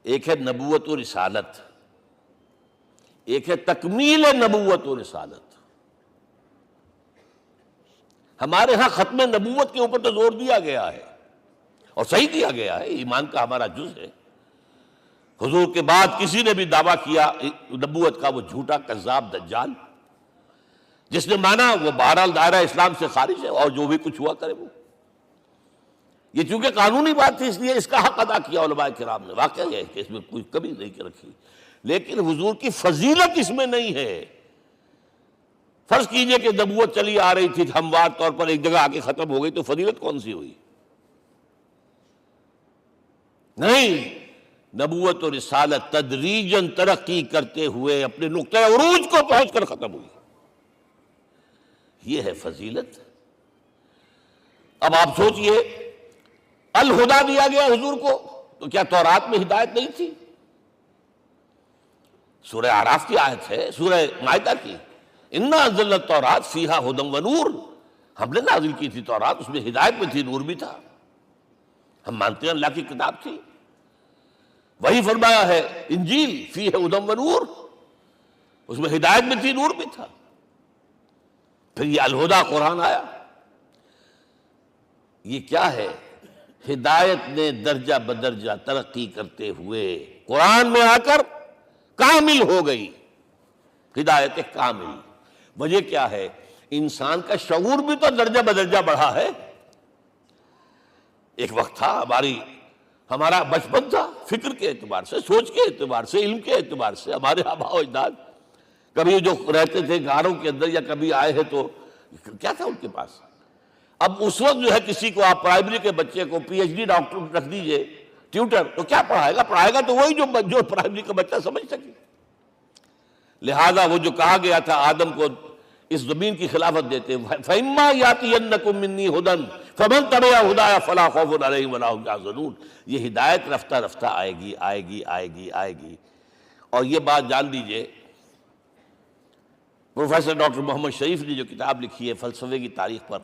ایک ہے نبوت و رسالت، ایک ہے تکمیل نبوت و رسالت۔ ہمارے ہاں ختم نبوت کے اوپر تو زور دیا گیا ہے، اور صحیح دیا گیا ہے، ایمان کا ہمارا جز ہے۔ حضور کے بعد کسی نے بھی دعویٰ کیا نبوت کا، وہ جھوٹا، کذاب، دجال۔ جس نے مانا وہ بہرحال دائرہ اسلام سے خارج ہے، اور جو بھی کچھ ہوا کرے وہ۔ یہ چونکہ قانونی بات تھی، اس لیے اس کا حق ادا کیا علماء کرام نے، واقعہ ہے کہ اس میں کوئی کمی نہیں رکھی، لیکن حضور کی فضیلت اس میں نہیں ہے۔ فرض کیجئے کہ نبوت چلی آ رہی تھی ہموار طور پر، ایک جگہ آ کے ختم ہو گئی، تو فضیلت کون سی ہوئی؟ نہیں، نبوت و رسالت تدریجاً ترقی کرتے ہوئے اپنے نقطۂ عروج کو پہنچ کر ختم ہوئی، یہ ہے فضیلت۔ اب آپ سوچئے، الہدا دیا گیا حضور کو، تو کیا تورات میں ہدایت نہیں تھی؟ سورہ اعراف کی آیت ہے، سورہ مائدہ کی، انا انزلنا التوراۃ فیہا ھدی ونور، ہم نے نازل کی تھی تورات، اس میں ہدایت میں تھی، نور بھی تھا۔ ہم مانتے ہیں اللہ کی کتاب تھی۔ وہی فرمایا ہے انجیل فیہا ھدی ونور، اس میں ہدایت میں تھی، نور بھی تھا۔ پھر یہ الہدا قرآن آیا، یہ کیا ہے؟ ہدایت نے درجہ بدرجہ ترقی کرتے ہوئے قرآن میں آ کر کامل ہو گئی، ہدایت کامل۔ وجہ کیا ہے؟ انسان کا شعور بھی تو درجہ بدرجہ بڑھا ہے. ایک وقت تھا ہمارا بچپن تھا، فکر کے اعتبار سے، سوچ کے اعتبار سے، علم کے اعتبار سے. ہمارے آباء و اجداد کبھی جو رہتے تھے غاروں کے اندر یا کبھی آئے ہیں تو کیا تھا ان کے پاس. اب اس وقت جو ہے کسی کو آپ پرائمری کے بچے کو پی ایچ ڈی ڈاکٹر رکھ دیجئے ٹیوٹر، تو کیا پڑھائے گا تو وہی جو پرائمری کا بچہ سمجھ سکے. لہذا وہ جو کہا گیا تھا آدم کو اس زمین کی خلافت دیتے، فَإِمَّا يَأْتِيَنَّكُم مِّنِّي هُدًى فَمَن تَبِعَ هُدَايَ فَلَا خَوْفٌ عَلَيْهِمْ وَلَا هُمْ يَحْزَنُونَ. یہ ہدایت رفتہ رفتہ آئے گی. اور یہ بات جان دیجئے، پروفیسر ڈاکٹر محمد شریف نے جو کتاب لکھی ہے فلسفے کی تاریخ پر،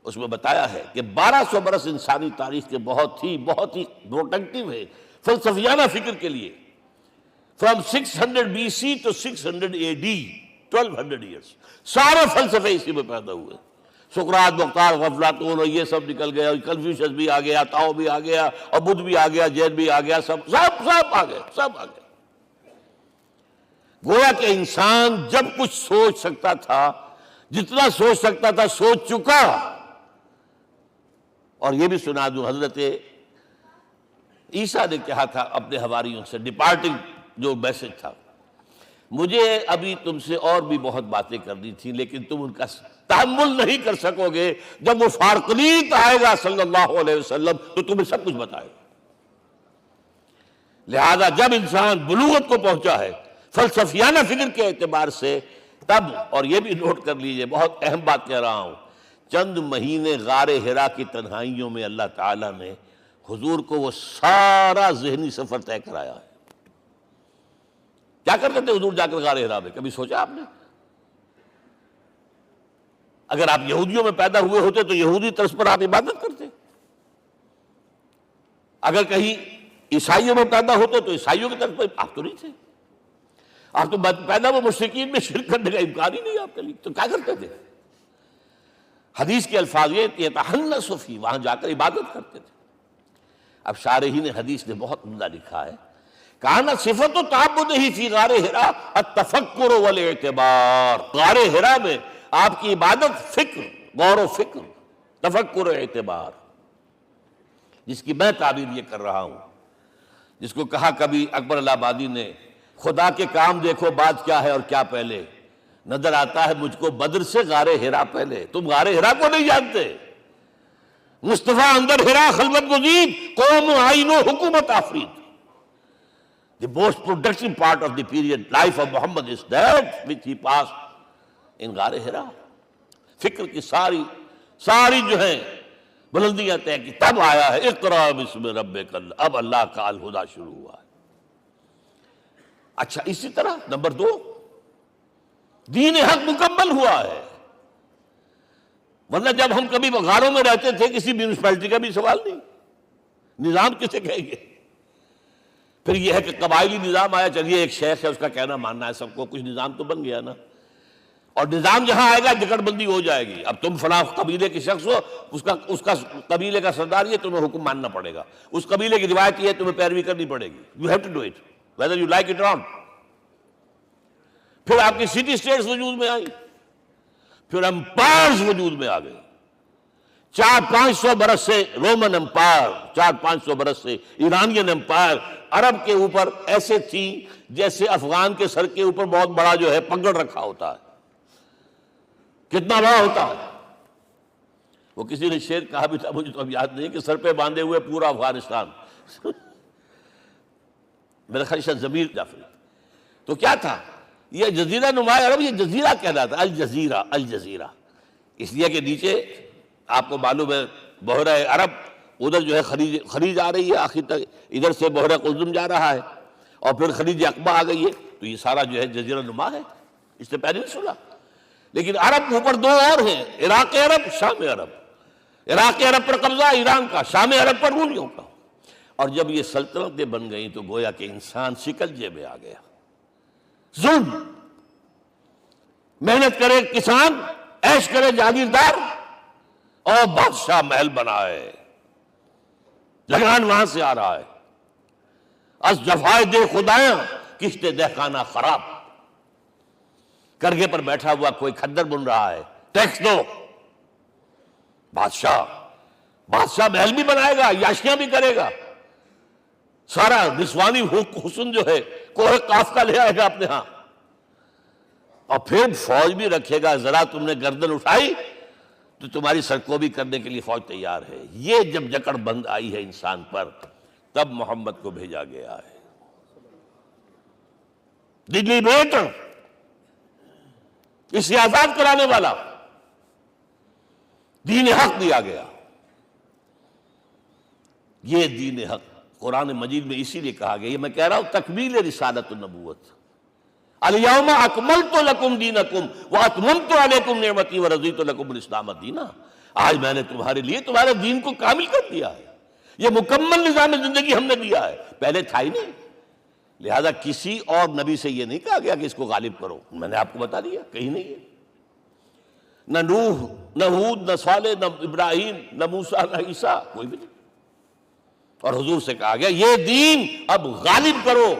اس میں بتایا ہے کہ 1200 برس انسانی تاریخ کے بہت ہی پروڈکٹیو ہے فلسفیانہ فکر کے لیے. From 600 BC to 600 AD 1200 years سارے فلسفے اسی میں پیدا ہوئے. سقراط، مختار، افلاطون اور یہ سب نکل گیا، کنفیوشس بھی آ گیا، تاؤ بھی آ گیا، اور بدھ بھی آ گیا، جین بھی آ گیا، سب آ گئے. گویا کہ انسان جب کچھ سوچ سکتا تھا، جتنا سوچ سکتا تھا سوچ چکا. اور یہ بھی سنا دوں، حضرت عیسیٰ نے کہا تھا اپنے حواریوں سے، ڈپارٹنگ جو میسج تھا، مجھے ابھی تم سے اور بھی بہت باتیں کرنی تھی لیکن تم ان کا تحمل نہیں کر سکو گے. جب وہ فارقلیت آئے گا صلی اللہ علیہ وسلم تو تمہیں سب کچھ بتائے گا. لہذا جب انسان بلوغت کو پہنچا ہے فلسفیانہ فکر کے اعتبار سے، تب، اور یہ بھی نوٹ کر لیجئے، بہت اہم بات کہہ رہا ہوں، چند مہینے غار حرا کی تنہائیوں میں اللہ تعالیٰ نے حضور کو وہ سارا ذہنی سفر طے کرایا ہے. کیا کرتے تھے حضور جا کر غار حرا میں؟ کبھی سوچا آپ نے؟ اگر آپ یہودیوں میں پیدا ہوئے ہوتے تو یہودی طرز پر آپ عبادت کرتے. اگر کہیں عیسائیوں میں پیدا ہوتے تو عیسائیوں کی طرف پر آپ تو نہیں تھے. آپ تو پیدا وہ مشرکین میں شرک کرنے کا امکان ہی نہیں آپ کے لیے. تو کیا کرتے تھے؟ حدیث کے الفاظ یہ تحنس فی، وہاں جا کر عبادت کرتے تھے. اب شارحین حدیث نے بہت عمدہ لکھا ہے، کانا صفت تعبدہ فی غار حرا التفکر والاعتبار. غار حرا میں آپ کی عبادت فکر، غور و فکر، تفکر و اعتبار، جس کی میں تعبیر یہ کر رہا ہوں، جس کو کہا کبھی اکبر الہ آبادی نے، خدا کے کام دیکھو بعد کیا ہے اور کیا پہلے. نظر آتا ہے مجھ کو بدر سے غار حرا پہلے. تم غار حرا کو نہیں جانتے. مصطفیٰ اندر حرا خلوت گزید، قوم آئین و حکومت آفرید. The most productive part of the period life of Muhammad is that which he passed in غار حرا. فکر کی ساری جو ہیں بلندیاں طے کی، تب آیا ہے اقرا بسم ربک. اب اللہ کا الہدا شروع ہوا ہے. اچھا، اسی طرح نمبر 2، دین حق مکمل ہوا ہے. ورنہ جب ہم کبھی غاروں میں رہتے تھے کسی میونسپلٹی کا بھی سوال نہیں، نظام کسے کہیں گے. پھر یہ ہے کہ قبائلی نظام آیا، چلیے ایک شیخ ہے اس کا کہنا ماننا ہے سب کو، کچھ نظام تو بن گیا نا. اور نظام جہاں آئے گا جکڑ بندی ہو جائے گی. اب تم فلاں قبیلے کے شخص ہو، اس کا قبیلے کا سردار یہ، تمہیں حکم ماننا پڑے گا. اس قبیلے کی روایت یہ ہے، تمہیں پیروی کرنی پڑے گی. You have to do it whether you like it or not. پھر آپ کی سٹی اسٹیٹس وجود میں آئی، پھر امپائرز وجود میں آ گئے. 400-500 برس سے رومن امپائر، 400-500 برس سے ایرانین امپائر عرب کے اوپر ایسے تھی جیسے افغان کے سر کے اوپر بہت بڑا جو ہے پگڑ رکھا ہوتا ہے. کتنا بڑا ہوتا ہے. وہ کسی نے شعر کہا بھی تھا، مجھے تو اب یاد نہیں، کہ سر پہ باندھے ہوئے پورا افغانستان. میرا خیال ہے ضمیر جعفری. تو کیا تھا یہ جزیرہ نما عرب، یہ جزیرہ کہلاتا ہے، الجزیرہ. اس لیے کہ نیچے آپ کو معلوم ہے بحیرہ عرب، ادھر جو ہے خلیج آ رہی ہے آخر تک، ادھر سے بحیرہ قلزم جا رہا ہے، اور پھر خلیج عقبہ آ گئی ہے. تو یہ سارا جو ہے جزیرہ نما ہے، اس سے پیننسولا. لیکن عرب اوپر 2 اور ہیں، عراق عرب، شام عرب. عراق عرب پر قبضہ ایران کا، شام عرب پر رومیوں کا. اور جب یہ سلطنتیں بن گئیں تو گویا کہ انسان شکنجے میں آ گیا. ظلم، محنت کرے کسان، عیش کرے جاگیردار، اور بادشاہ محل بنائے. لگان وہاں سے آ رہا ہے. از جفائے دے خدایاں کشت دہقانہ خراب. کرگے پر بیٹھا ہوا کوئی کھدر بن رہا ہے، ٹیکس دو. بادشاہ محل بھی بنائے گا، یاشیاں بھی کرے گا، سارا نسوانی حسن جو ہے کوہ قاف کا لے آئے گا اپنے ہاں، اور پھر فوج بھی رکھے گا. ذرا تم نے گردن اٹھائی تو تمہاری سرکوبی کرنے کے لیے فوج تیار ہے. یہ جب جکڑ بند آئی ہے انسان پر، تب محمد کو بھیجا گیا ہے. دی لیبریٹر، اسے آزاد کرانے والا، دین حق دیا گیا. یہ دین حق قرآن مجید میں اسی لیے کہا گیا، یہ میں کہہ رہا ہوں تکمیل رسالت النبوت. الیوم اکملت لکم دینکم واتممت علیکم نعمتی ورضیت لکم الاسلام دینا. آج میں نے تمہارے لیے تمہارے دین کو کامل کر دیا ہے. یہ مکمل نظام زندگی ہم نے دیا ہے، پہلے تھا ہی نہیں. لہذا کسی اور نبی سے یہ نہیں کہا گیا کہ اس کو غالب کرو. میں نے آپ کو بتا دیا کہیں نہیں ہے. نہ نوح، نہ ہود، نہ صالح، نہ ابراہیم، نہ موسیٰ، نہ عیسیٰ، کوئی بھی نہیں. اور حضور سے کہا گیا یہ دین اب غالب کرو.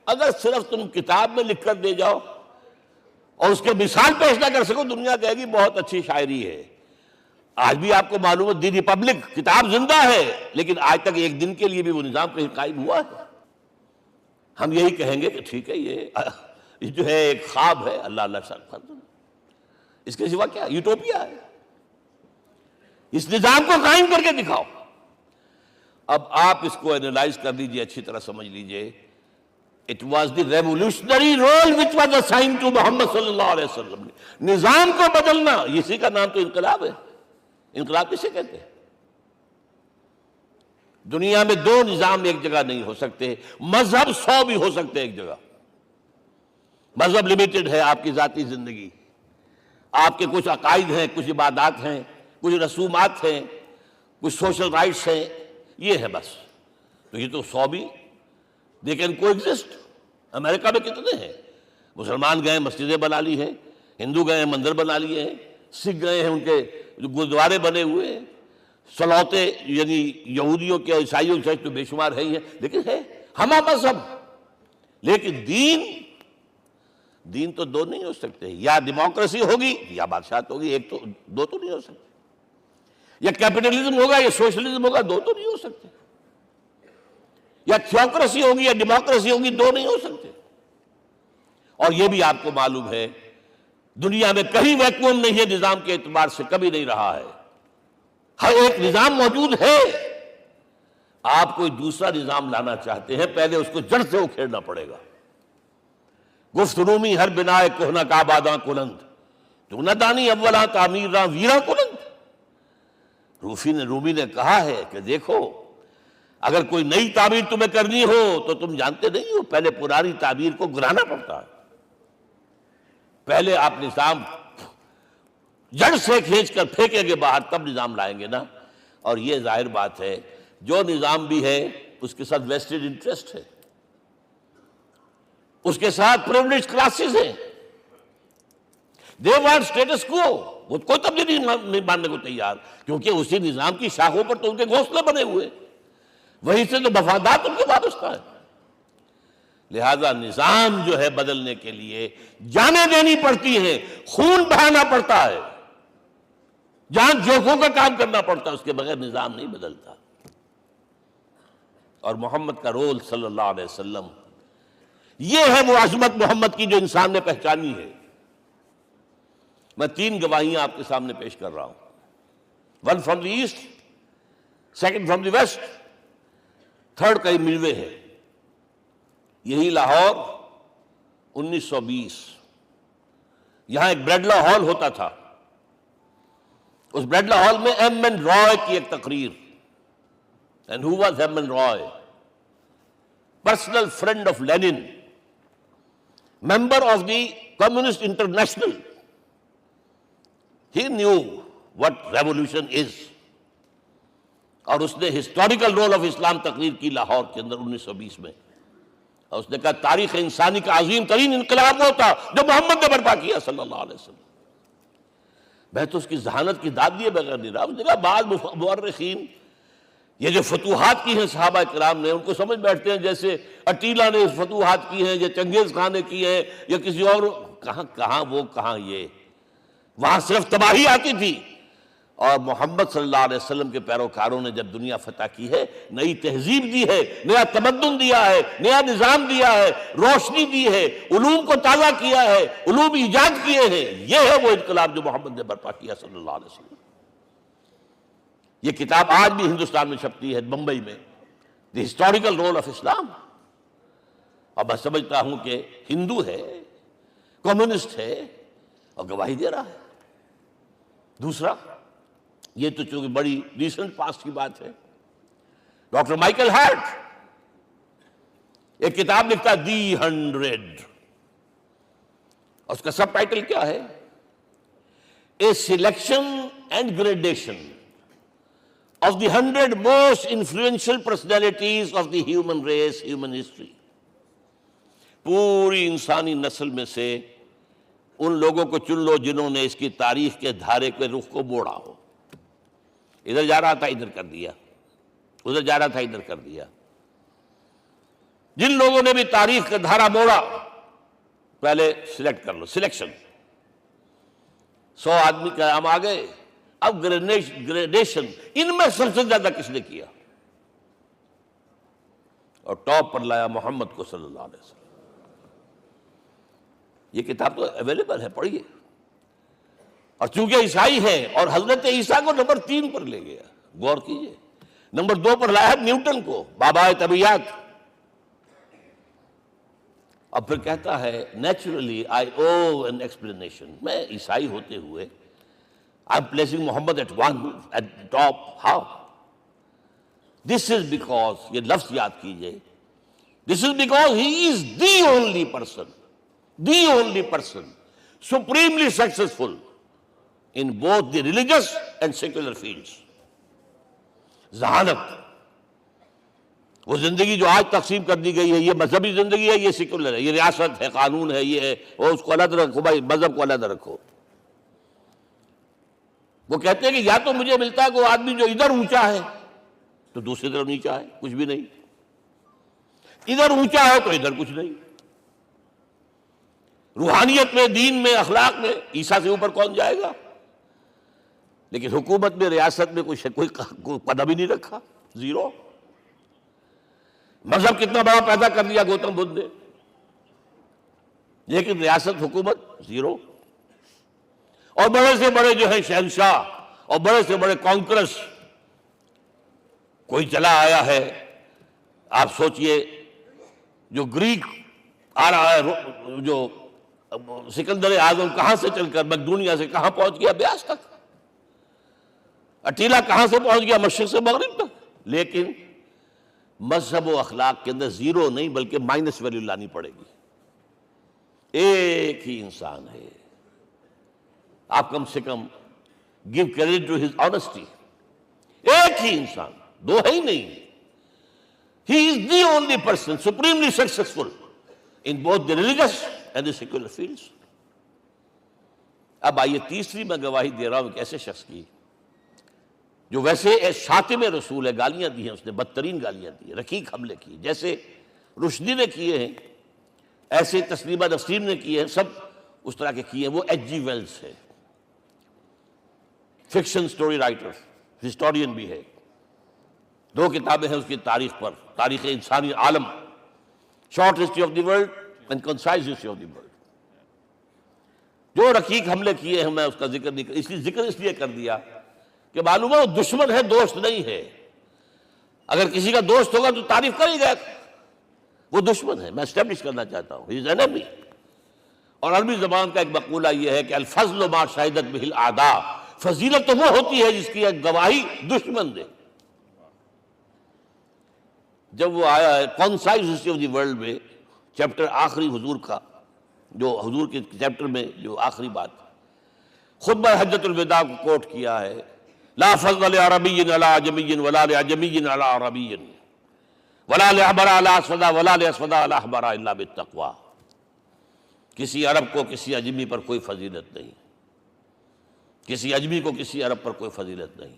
اگر صرف تم کتاب میں لکھ کر دے جاؤ اور اس کے مثال پیش نہ کر سکو، دنیا کہے گی بہت اچھی شاعری ہے. آج بھی آپ کو معلوم ہے دی ریپبلک کتاب زندہ ہے، لیکن آج تک ایک دن کے لیے بھی وہ نظام کہیں قائم ہوا ہے. ہم یہی کہیں گے کہ ٹھیک ہے یہ جو ہے ایک خواب ہے، اللہ اللہ ساتھ، اس کے سوا کیا یوٹوپیا ہے. اس نظام کو قائم کر کے دکھاؤ. اب آپ اس کو اینالائز کر لیجئے، اچھی طرح سمجھ لیجئے. It was the revolutionary role which was assigned to محمد صلی اللہ علیہ وسلم. نظام کو بدلنا، اسی کا نام تو انقلاب ہے. انقلاب کسے کہتے ہیں؟ دنیا میں دو نظام ایک جگہ نہیں ہو سکتے. مذہب 100 بھی ہو سکتے ایک جگہ. مذہب لمیٹڈ ہے، آپ کی ذاتی زندگی، آپ کے کچھ عقائد ہیں، کچھ عبادات ہیں، کچھ رسومات ہیں، کچھ سوشل رائٹس ہیں، یہ ہے بس. تو یہ تو 100 بھی they can coexist. امریکہ میں کتنے ہیں؟ مسلمان گئے مسجدیں بنا لی ہیں، ہندو گئے مندر بنا لیے ہیں، سکھ گئے ہیں ان کے جو گردوارے بنے ہوئے ہیں، سلوتے یعنی یہودیوں کے اور عیسائیوں کے تو بے شمار ہے ہی ہیں، لیکن ہے ہمہ مذہب. لیکن دین تو دو نہیں ہو سکتے. یا ڈیموکریسی ہوگی یا بادشاہت ہوگی، ایک تو دو تو نہیں ہو سکتے. یا کیپٹلزم ہوگا یا سوشلزم ہوگا، دو تو نہیں ہو سکتے. یا تھیوکریسی ہوگی یا ڈیموکریسی ہوگی، دو نہیں ہو سکتے. اور یہ بھی آپ کو معلوم ہے دنیا میں کہیں ویکوم نہیں ہے نظام کے اعتبار سے، کبھی نہیں رہا ہے. ہر ایک نظام موجود ہے. آپ کوئی دوسرا نظام لانا چاہتے ہیں، پہلے اس کو جڑ سے اکھیڑنا پڑے گا. گفت رومی ہر بنائے کوہنا کا آباداں کلند، تو نہ دانی اولا تعمیر راں ویراں کلند. رومی نے کہا ہے کہ دیکھو اگر کوئی نئی تعمیر تمہیں کرنی ہو تو تم جانتے نہیں ہو پہلے پرانی تعمیر کو گرانا پڑتا ہے. پہلے آپ نظام جڑ سے کھینچ کر پھینکیں گے باہر، تب نظام لائیں گے نا. اور یہ ظاہر بات ہے جو نظام بھی ہے اس کے ساتھ ویسٹڈ انٹرسٹ ہے، اس کے ساتھ پریولیج کلاسز ہیں. دے وانٹ اسٹیٹس کو، وہ کوئی تبدیلی نہیں ماننے کو تیار، کیونکہ اسی نظام کی شاخوں پر تو ان کے گھونسلے بنے ہوئے، وہیں سے تو مفادات ان کے وابستہ ہے. لہذا نظام جو ہے بدلنے کے لیے جانیں دینی پڑتی ہیں، خون بہانا پڑتا ہے، جان جوکھوں کا کام کرنا پڑتا ہے، اس کے بغیر نظام نہیں بدلتا. اور محمد کا رول صلی اللہ علیہ وسلم، یہ ہے وہ عظمت محمد کی جو انسان نے پہچانی ہے. میں 3 گواہیاں آپ کے سامنے پیش کر رہا ہوں. 1 from the east, 2 from the west, 3 کئی ملوے ہے. یہی لاہور 1920، یہاں ایک بریڈلا ہال ہوتا تھا. اس بریڈلا ہال میں ایم این رائے کی ایک تقریر. And who was M. N. Roy? Personal friend of Lenin, member of the Communist International. He knew what revolution is. اور اس نے ہسٹوریکل رول آف اسلام تقریر کی لاہور کے اندر 1920 میں. اور اس نے کہا تاریخ انسانی کا عظیم ترین انقلاب وہ تھا جو محمد نے برپا کیا صلی اللہ علیہ وسلم. میں تو اس کی ذہانت کی داد دیے بغیر نہیں رہا. اس نے کہا بعض مورخین یہ جو فتوحات کی ہیں صحابہ کرام نے، ان کو سمجھ بیٹھتے ہیں جیسے اٹیلا نے فتوحات کی ہیں یا چنگیز خان نے کی ہیں یا کسی اور کہاں کہاں وہ کہاں یہ، وہاں صرف تباہی آتی تھی، اور محمد صلی اللہ علیہ وسلم کے پیروکاروں نے جب دنیا فتح کی ہے، نئی تہذیب دی ہے، نیا تمدن دیا ہے، نیا نظام دیا ہے، روشنی دی ہے، علوم کو تازہ کیا ہے، علوم ایجاد کیے ہیں، یہ ہے وہ انقلاب جو محمد نے برپا کیا صلی اللہ علیہ وسلم۔ یہ کتاب آج بھی ہندوستان میں چھپتی ہے، بمبئی میں، دی ہسٹوریکل رول آف اسلام، اور میں سمجھتا ہوں کہ ہندو ہے، کمیونسٹ ہے، اور گواہی دے رہا ہے۔ دوسرا، یہ تو چونکہ بڑی ریسنٹ پاسٹ کی بات ہے، ڈاکٹر مائیکل ہارٹ ایک کتاب لکھتا ہے دی 100، اور اس کا سب ٹائٹل کیا ہے؟ A selection and gradation of the 100 most influential personalities of the human race, human history. پوری انسانی نسل میں سے ان لوگوں کو چن لو جنہوں نے اس کی تاریخ کے دھارے کے رخ کو موڑا ہو۔ ادھر جا رہا تھا ادھر کر دیا، ادھر جا رہا تھا ادھر کر دیا۔ جن لوگوں نے بھی تاریخ کا دھارا موڑا، پہلے سلیکٹ کر لو، سلیکشن۔ 100 آدمی کا ہم آ گئے، اب گریڈیشن، ان میں سب سے زیادہ کس نے کیا؟ اور ٹاپ پر لایا محمد کو صلی اللہ علیہ وسلم۔ یہ کتاب تو اویلیبل ہے، پڑھیے۔ اور چونکہ عیسائی ہے اور حضرت عیسیٰ کو نمبر 3 پر لے گیا، غور کیجئے۔ نمبر 2 پر لایا نیوٹن کو، بابائے طبیعیات۔ اب پھر کہتا ہے naturally I owe an explanation, میں عیسائی ہوتے ہوئے I am placing Muhammad at one at top, how? This is because, یہ لفظ یاد کیجئے، this is because he is the only person, the only person supremely successful in both the religious and secular fields۔ ذہانت، وہ زندگی جو آج تقسیم کر دی گئی ہے، یہ مذہبی زندگی ہے، یہ سیکولر ہے، یہ ریاست ہے، قانون ہے، یہ ہے وہ، اس کو علیحدہ رکھو بھائی، مذہب کو علیحدہ رکھو۔ وہ کہتے ہیں کہ یا تو مجھے ملتا ہے کہ وہ آدمی جو ادھر اونچا ہے تو دوسری طرف نیچا ہے، کچھ بھی نہیں، ادھر اونچا ہے تو ادھر کچھ نہیں۔ روحانیت میں، دین میں، اخلاق میں عیسیٰ سے اوپر کون جائے گا؟ لیکن حکومت میں، ریاست میں کوئی قدم ہی نہیں رکھا، زیرو۔ مذہب کتنا بڑا پیدا کر دیا گوتم بدھ نے، لیکن ریاست، حکومت زیرو۔ اور بڑے سے بڑے جو ہیں شہنشاہ اور بڑے سے بڑے کانکرس، کوئی چلا آیا ہے، آپ سوچئے جو گریک آ رہا ہے، جو سکندر اعظم کہاں سے چل کر مقدونیہ سے کہاں پہنچ گیا؟ بیاس تک۔ اٹیلا کہاں سے پہنچ گیا؟ مشرق سے مغرب تک۔ لیکن مذہب و اخلاق کے اندر زیرو نہیں بلکہ مائنس ویلیو لانی پڑے گی۔ ایک ہی انسان ہے، آپ کم سے کم give credit to his honesty, ایک ہی انسان، دو ہے ہی نہیں۔ He is the only person supremely successful in both the religious and the secular fields. اب آئیے تیسری میں گواہی دے رہا ہوں ایک ایسے شخص کی جو ویسے شاتم رسول ہے، گالیاں دی ہیں اس نے، بدترین گالیاں دی ہیں، رقیق حملے کی، جیسے رشدی نے کیے ہیں، ایسے تسلیمہ نسرین نے کیے ہیں، سب اس طرح کے کیے ہیں۔ وہ ایچ جی ویلز ہے، فکشن سٹوری رائٹر، ہسٹورین بھی ہے، 2 کتابیں ہیں اس کی تاریخ پر، تاریخ انسانی عالم، short history of the world and concise history of the world. جو رقیق حملے کیے ہیں میں اس کا ذکر نہیں اس لیے کر دیا کہ معلوم ہے وہ دشمن ہے، دوست نہیں ہے۔ اگر کسی کا دوست ہوگا تو تعریف کرے گا، وہ دشمن ہے، میں اسٹیبلش کرنا چاہتا ہوں، ہی از انیمی۔ اور عربی زبان کا ایک مقولہ یہ ہے کہ الفضل ما شہدت بہ الاعداء، فضیلت تو وہ ہوتی ہے جس کی گواہی دشمن دے۔ جب وہ آیا ہے concise history of the world میں، چیپٹر آخری حضور کا، جو حضور کے چیپٹر میں جو آخری بات خطبہ حجۃ الوداع کو کوٹ کیا ہے، لا فضل لعربی علی عجمی ولا لعجمی علی عربی ولا لأحمر علی اسود ولا لأسود علی احمر الا بالتقوی۔ کسی عرب کو کسی عجمی پر کوئی فضیلت نہیں، کسی عجمی کو کسی عرب پر کوئی فضیلت نہیں،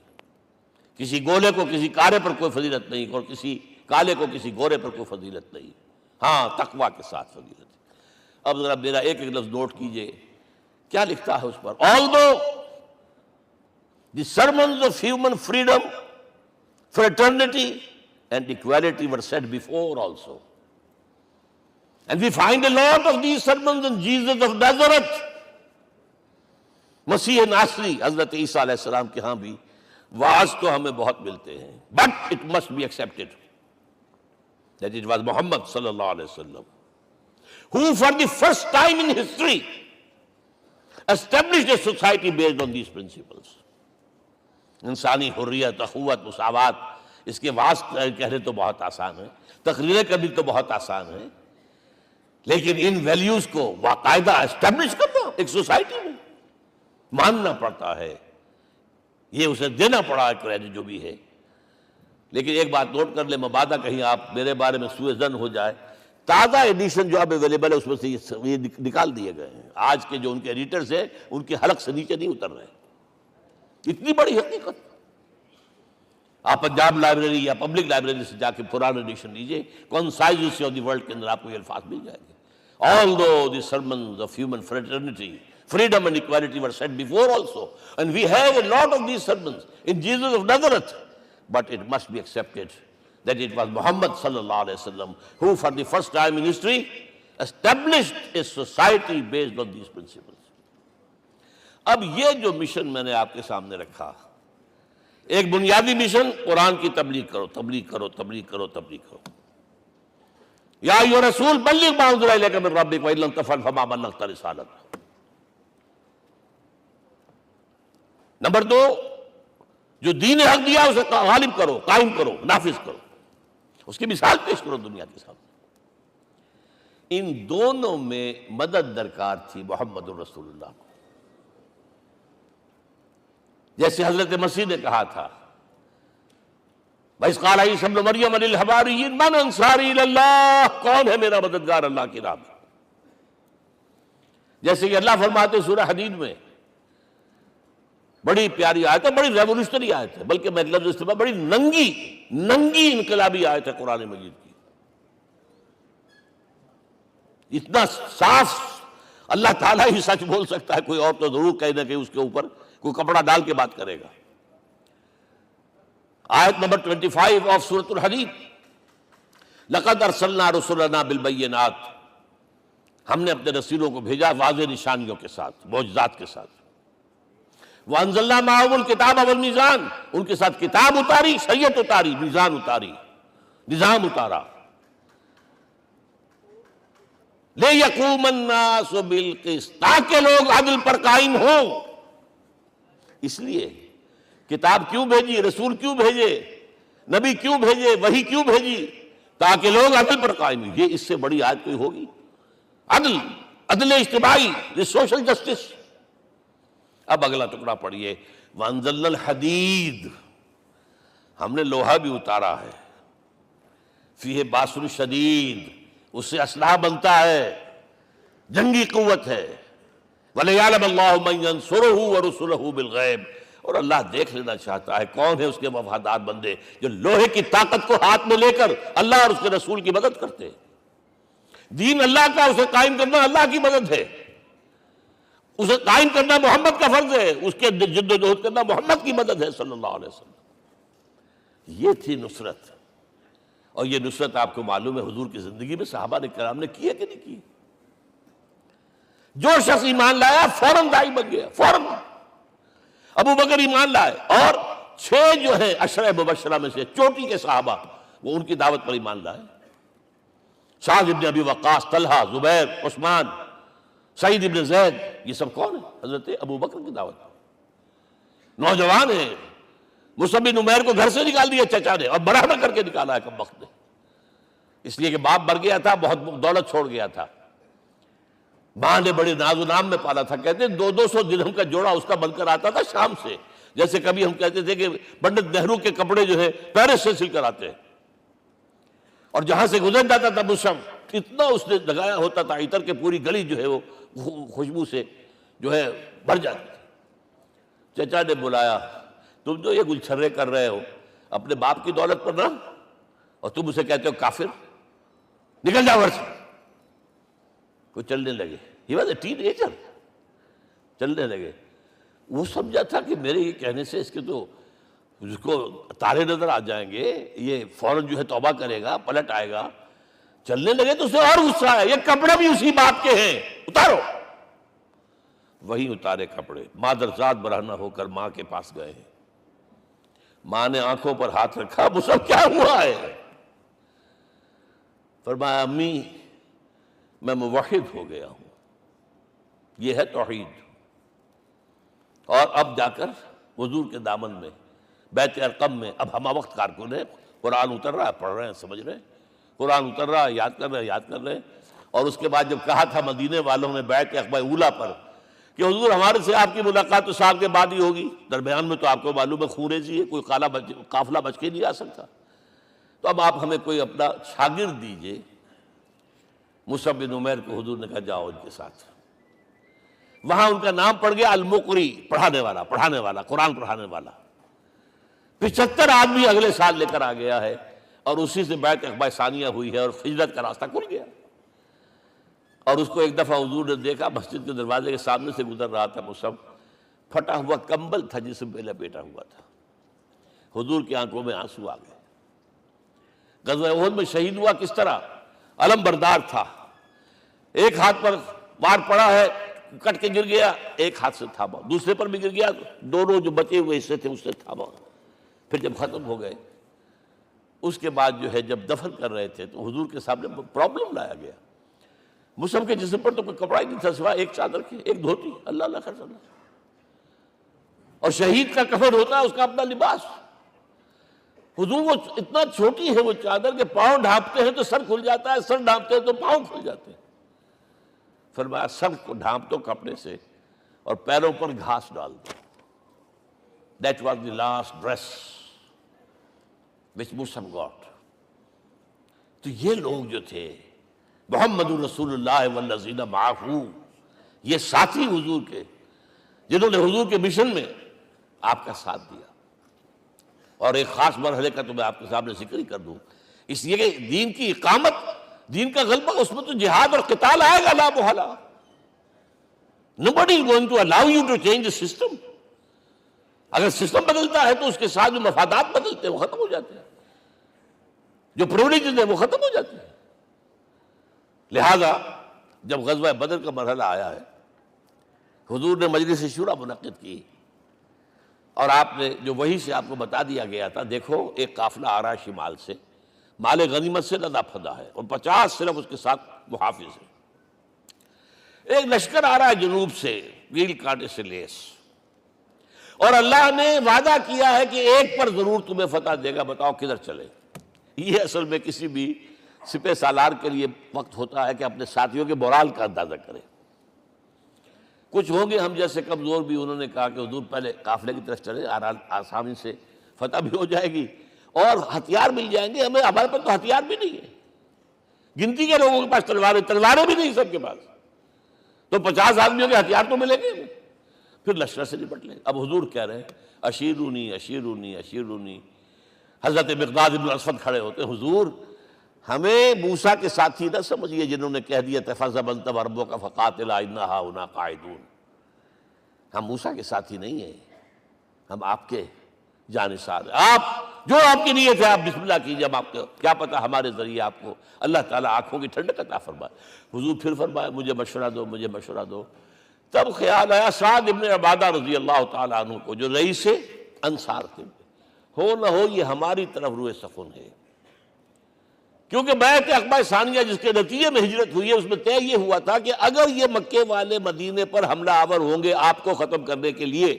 کسی گولے کو کسی کارے پر کوئی فضیلت نہیں، اور کسی کالے کو کسی گورے پر کوئی فضیلت نہیں، ہاں تقوی کے ساتھ فضیلت ہے۔ اب ذرا میرا ایک ایک لفظ نوٹ کیجئے، کیا لکھتا ہے اس پر؟ Although the sermons of human freedom, fraternity and equality were said before also. And we find a lot of these sermons in Jesus of Nazareth. مسیح ناصری حضرت عیسیٰ علیہ السلام کے ہاں بھی واعظ تو ہمیں بہت ملتے ہیں. But it must be accepted that it was Muhammad sallallahu alayhi wa sallam who for the first time in history established a society based on these principles. انسانی حریت، اخوت، مساوات، اس کے واعظ کہنے تو بہت آسان ہے، تقریریں کرنی تو بہت آسان ہے، لیکن ان ویلیوز کو باقاعدہ اسٹیبلش کرنا ایک سوسائٹی میں ماننا پڑتا ہے. یہ اسے دینا پڑا ہے کریڈٹ جو بھی ہے. لیکن ایک بات نوٹ کر لیں، مبادہ کہیں آپ میرے بارے میں سوء ظن ہو جائے، تازہ ایڈیشن جو اب اویلیبل ہے اس میں سے یہ نکال دیے گئے ہیں. آج کے جو ان کے ایڈیٹرز ہیں ان کے حلق سے نیچے نہیں اتر رہے. اتنی بڑی حقیقت. آپ پنجاب لائبریری یا پبلک لائبریری سے جا کے پرانا ایڈیشن لیجئے، کنسائزز آف دی ورلڈ کے اندر آپ کو یہ الفاظ مل جائیں گے. Although the sermons of human fraternity, freedom and equality were said before also, and we have a lot of these sermons in Jesus of Nazareth, but it must be accepted that it was Muhammad sallallahu alaihi wasallam who for the first time in history established a society based on these principles. اب یہ جو مشن میں نے آپ کے سامنے رکھا، ایک بنیادی مشن قرآن کی تبلیغ کرو، تبلیغ کرو، تبلیغ کرو، تبلیغ کرو. یا ایھا رسول بلغ ما انزل الیک من ربک وان لم تفعل فما بلغت رسالتہ. نمبر 2، جو دین حق دیا اسے غالب کرو، قائم کرو، نافذ کرو، اس کی مثال پیش کرو دنیا کے سامنے. ان دونوں میں مدد درکار تھی محمد الرسول اللہ کو. جیسے حضرت مسیح نے کہا تھا، وَإِذْ قَالَ عِيسَىٰ ابْنُ مَرْيَمَ لِلْحَوَارِيِّينَ مَنْ أَنصَارِي إِلَى اللَّهِ، کون ہے میرا مددگار اللہ کی راہ میں. جیسے کہ اللہ فرماتے سورہ حدید میں، بڑی پیاری آیت ہے، بڑی ریولوشنری آیت ہے، بلکہ میں لفظ استعمال، بڑی ننگی انقلابی آیت ہے قرآن مجید کی. اتنا صاف اللہ تعالیٰ ہی سچ بول سکتا ہے، کوئی اور تو ضرور کہیں نہ کہیں اس کے اوپر کوئی کپڑا ڈال کے بات کرے گا. آیت نمبر 25 آف سورۃ الحدید، لقد ارسلنا رسلنا بالبینات، ہم نے اپنے رسولوں کو بھیجا واضح نشانیوں کے ساتھ، معجزات کے ساتھ. وانزلنا معهم الکتاب والمیزان، ان کے ساتھ کتاب اتاری، شریعت اتاری، میزان اتاری، نظام اتارا. لِيَقُومَ النَّاسُ بِالْقِسْطِ، تاکہ لوگ عدل پر قائم ہوں. اس لیے کتاب کیوں بھیجی، رسول کیوں بھیجے، نبی کیوں بھیجے، وحی کیوں بھیجی؟ تاکہ لوگ عدل پر قائم ہوں. یہ اس سے بڑی آیت کوئی ہوگی؟ عدل اجتماعی، سوشل جسٹس. اب اگلا ٹکڑا پڑھیے، وَأَنزَلْنَا الْحَدِيدَ، ہم نے لوہا بھی اتارا ہے، فِيهِ بَأْسٌ شَدِيدٌ، اس سے اسلحہ بنتا ہے، جنگی قوت ہے. وَلِيَعْلَمَ اللَّهُ مَن يَنصُرُهُ وَرُسُلَهُ بِالْغَيْبِ، اور اللہ دیکھ لینا چاہتا ہے کون ہے اس کے وفادار بندے جو لوہے کی طاقت کو ہاتھ میں لے کر اللہ اور اس کے رسول کی مدد کرتے ہیں. دین اللہ کا، اسے قائم کرنا اللہ کی مدد ہے، اسے قائم کرنا محمد کا فرض ہے، اس کے جد و جہد کرنا محمد کی مدد ہے صلی اللہ علیہ وسلم. یہ تھی نصرت. اور یہ نصرت آپ کو معلوم ہے حضور کی زندگی میں صحابہ نے کرام نے کی ہے کہ نہیں کی؟ جو شخص ایمان لایا فوراً داعی بن گیا، فوراً. ابو بکر ایمان لائے، اور 6 جو ہیں عشرہ مبشرہ میں سے چوٹی کے صحابہ، وہ ان کی دعوت پر ایمان لائے. سعد ابن ابی وقاص، طلحہ، زبیر، عثمان، سعید ابن زید، یہ سب کون ہیں؟ حضرت ابو بکر کی دعوت. نوجوان ہیں. مصعب بن عمیر کو گھر سے نکال دیا چچا نے، اور بڑا کر کے نکالا ہے کم وقت نے، اس لیے کہ باپ مر گیا تھا، بہت دولت چھوڑ گیا تھا. ماں نے بڑے ناز و نام میں پالا تھا. کہتے ہیں 200 درہم کا جوڑا اس کا بن کر آتا تھا شام سے. جیسے کبھی ہم کہتے تھے کہ پنڈت نہرو کے کپڑے جو ہے پیرس سے سل کر آتے ہیں. اور جہاں سے گزر جاتا تھا مصعب، اتنا اس نے لگایا ہوتا تھا عطر کہ پوری گلی جو ہے وہ خوشبو سے جو ہے بھر جاتی تھی. چچا نے بلایا، تم جو یہ گلچھرے کر رہے ہو اپنے باپ کی دولت پر نہ، اور تم اسے کہتے ہو کافر، نکل جاؤ گھر سے. وہ چلنے لگے. He was a ten ager. چلنے لگے. وہ سمجھا تھا کہ میرے یہ کہنے سے اس کے تو اس کو تارے نظر آ جائیں گے, یہ فوراً جو ہے توبہ کرے گا, پلٹ آئے گا. چلنے لگے تو اسے اور غصہ آیا, یہ کپڑے بھی اسی باپ کے ہیں, اتارو. وہی اتارے کپڑے. مادرزاد برہنہ ہو کر ماں کے پاس گئے ہیں. ماں نے آنکھوں پر ہاتھ رکھا, مصعب کیا ہوا ہے؟ فرمایا امی میں موحد ہو گیا ہوں. یہ ہے توحید. اور اب جا کر حضور کے دامن میں بیت ارقم میں اب ہمہ وقت کارکن ہے, قرآن اتر رہا ہے, پڑھ رہے ہیں, سمجھ رہے ہیں, قرآن اتر رہا ہے, یاد کر رہے ہیں. اور اس کے بعد جب کہا تھا مدینے والوں نے بیعت عقبہ اولیٰ پر کہ حضور ہمارے سے آپ کی ملاقات تو سال کے بعد ہی ہوگی, درمیان میں تو آپ کو معلوم ہے خونریزی ہے, کوئی قافلہ بچ کے نہیں آ سکتا, تو اب آپ ہمیں کوئی اپنا شاگرد دیجئے. مصعب بن عمیر کو حضور نے کہا جاؤ ان کے ساتھ. وہاں ان کا نام پڑ گیا المقری, پڑھانے والا, قرآن پڑھانے والا. 75 آدمی اگلے سال لے کر آ گیا ہے, اور اسی سے بیعت عقبہ ثانیہ ہوئی ہے, اور ہجرت کا راستہ کھل گیا. اور اس کو ایک دفعہ حضور نے دیکھا, مسجد کے دروازے کے سامنے سے گزر رہا تھا مصعب, پھٹا ہوا کمبل تھا جسم پہ لپیٹا ہوا تھا. حضور کی آنکھوں میں آنسو آ گئے. غزوہ احد میں شہید ہوا کس طرح؟ علم بردار تھا, ایک ہاتھ پر وار پڑا ہے, کٹ کے گر گیا, ایک ہاتھ سے تھاما, دوسرے پر بھی گر گیا, دونوں جو بچے ہوئے حصے تھے اس سے تھاما. پھر جب ختم ہو گئے, اس کے بعد جو ہے جب دفن کر رہے تھے تو حضور کے سامنے پرابلم لایا گیا. مصعب کے جسم پر تو کوئی کپڑا ہی نہیں تھا سوائے ایک چادر کی, ایک دھوتی. اللہ اللہ خیر اللہ. اور شہید کا کفن ہوتا ہے اس کا اپنا لباس. حضور وہ اتنا چھوٹی ہے وہ چادر کہ پاؤں ڈھانپتے ہیں تو سر کھل جاتا ہے, سر ڈھانپتے ہیں تو پاؤں کھل جاتے ہیں. فرمایا سر کو ڈھانپ دو کپڑے سے اور پیروں پر گھاس ڈال دو. That was the last dress which Mus'ab got. تو یہ لوگ جو تھے محمد رسول اللہ والذین معہ, یہ ساتھی حضور کے, جنہوں نے حضور کے مشن میں آپ کا ساتھ دیا. اور ایک خاص مرحلے کا تو میں آپ کے سامنے ذکر ہی کر دوں, اس لیے کہ دین کی اقامت, دین کا غلبہ, اس میں تو جہاد اور قتال آئے گا لا محالہ. Nobody is going to allow you to change the system. اگر سسٹم بدلتا ہے تو اس کے ساتھ جو مفادات بدلتے ہیں وہ ختم ہو جاتے ہیں, جو پرولیجز ہیں وہ ختم ہو جاتے ہیں. لہذا جب غزوہ بدر کا مرحلہ آیا ہے, حضور نے مجلس شورا منعقد کی, اور آپ نے جو وحی سے آپ کو بتا دیا گیا تھا, دیکھو ایک قافلہ آ رہا ہے شمال سے, مال غنیمت سے لدا پھدا ہے, اور 50 صرف اس کے ساتھ محافظ ہیں. ایک لشکر آ رہا ہے جنوب سے, ریل کانٹے سے لیس, اور اللہ نے وعدہ کیا ہے کہ ایک پر ضرور تمہیں فتح دے گا, بتاؤ کدھر چلے. یہ اصل میں کسی بھی سپہ سالار کے لیے وقت ہوتا ہے کہ اپنے ساتھیوں کے مورال کا اندازہ کرے. کچھ ہوں گے ہم جیسے کمزور بھی, انہوں نے کہا کہ حضور پہلے قافلے کی طرف چلے, آسانی سے فتح بھی ہو جائے گی اور ہتھیار مل جائیں گے ہمیں. ہمارے پاس تو ہتھیار بھی نہیں ہے, گنتی کے لوگوں کے پاس تلواریں بھی نہیں سب کے پاس, تو 50 آدمیوں کے ہتھیار تو ملیں گے. پھر لشکر سے نپٹ لیں. اب حضور کہہ رہے ہیں اشیرونی اشیرونی اشیرونی. حضرت مقداد بن اسود کھڑے ہوتے, حضور ہمیں موسیٰ کے ساتھی نہ سمجھیے جنہوں نے کہہ دیا تفضل انت وربک فقاتلا انا ہاہنا قاعدون. ہم موسیٰ کے ساتھی نہیں ہیں, ہم آپ کے جانثار ہیں. آپ جو آپ کی نیت ہے آپ بسم اللہ کیجیے, ہم آپ کو کیا پتہ ہمارے ذریعے آپ کو اللہ تعالیٰ آنکھوں کی ٹھنڈک عطا فرمائے. حضور پھر فرمائے مجھے مشورہ دو, مجھے مشورہ دو. تب خیال آیا سعد ابن عبادہ رضی اللہ تعالیٰ عنہ کو, جو رئیس انصار تھے, ہو نہ ہو یہ ہماری طرف روئے سخن ہے, کیونکہ بیعت عقبہ ثانیہ جس کے نتیجے میں ہجرت ہوئی ہے اس میں طے یہ ہوا تھا کہ اگر یہ مکے والے مدینے پر حملہ آور ہوں گے آپ کو ختم کرنے کے لیے,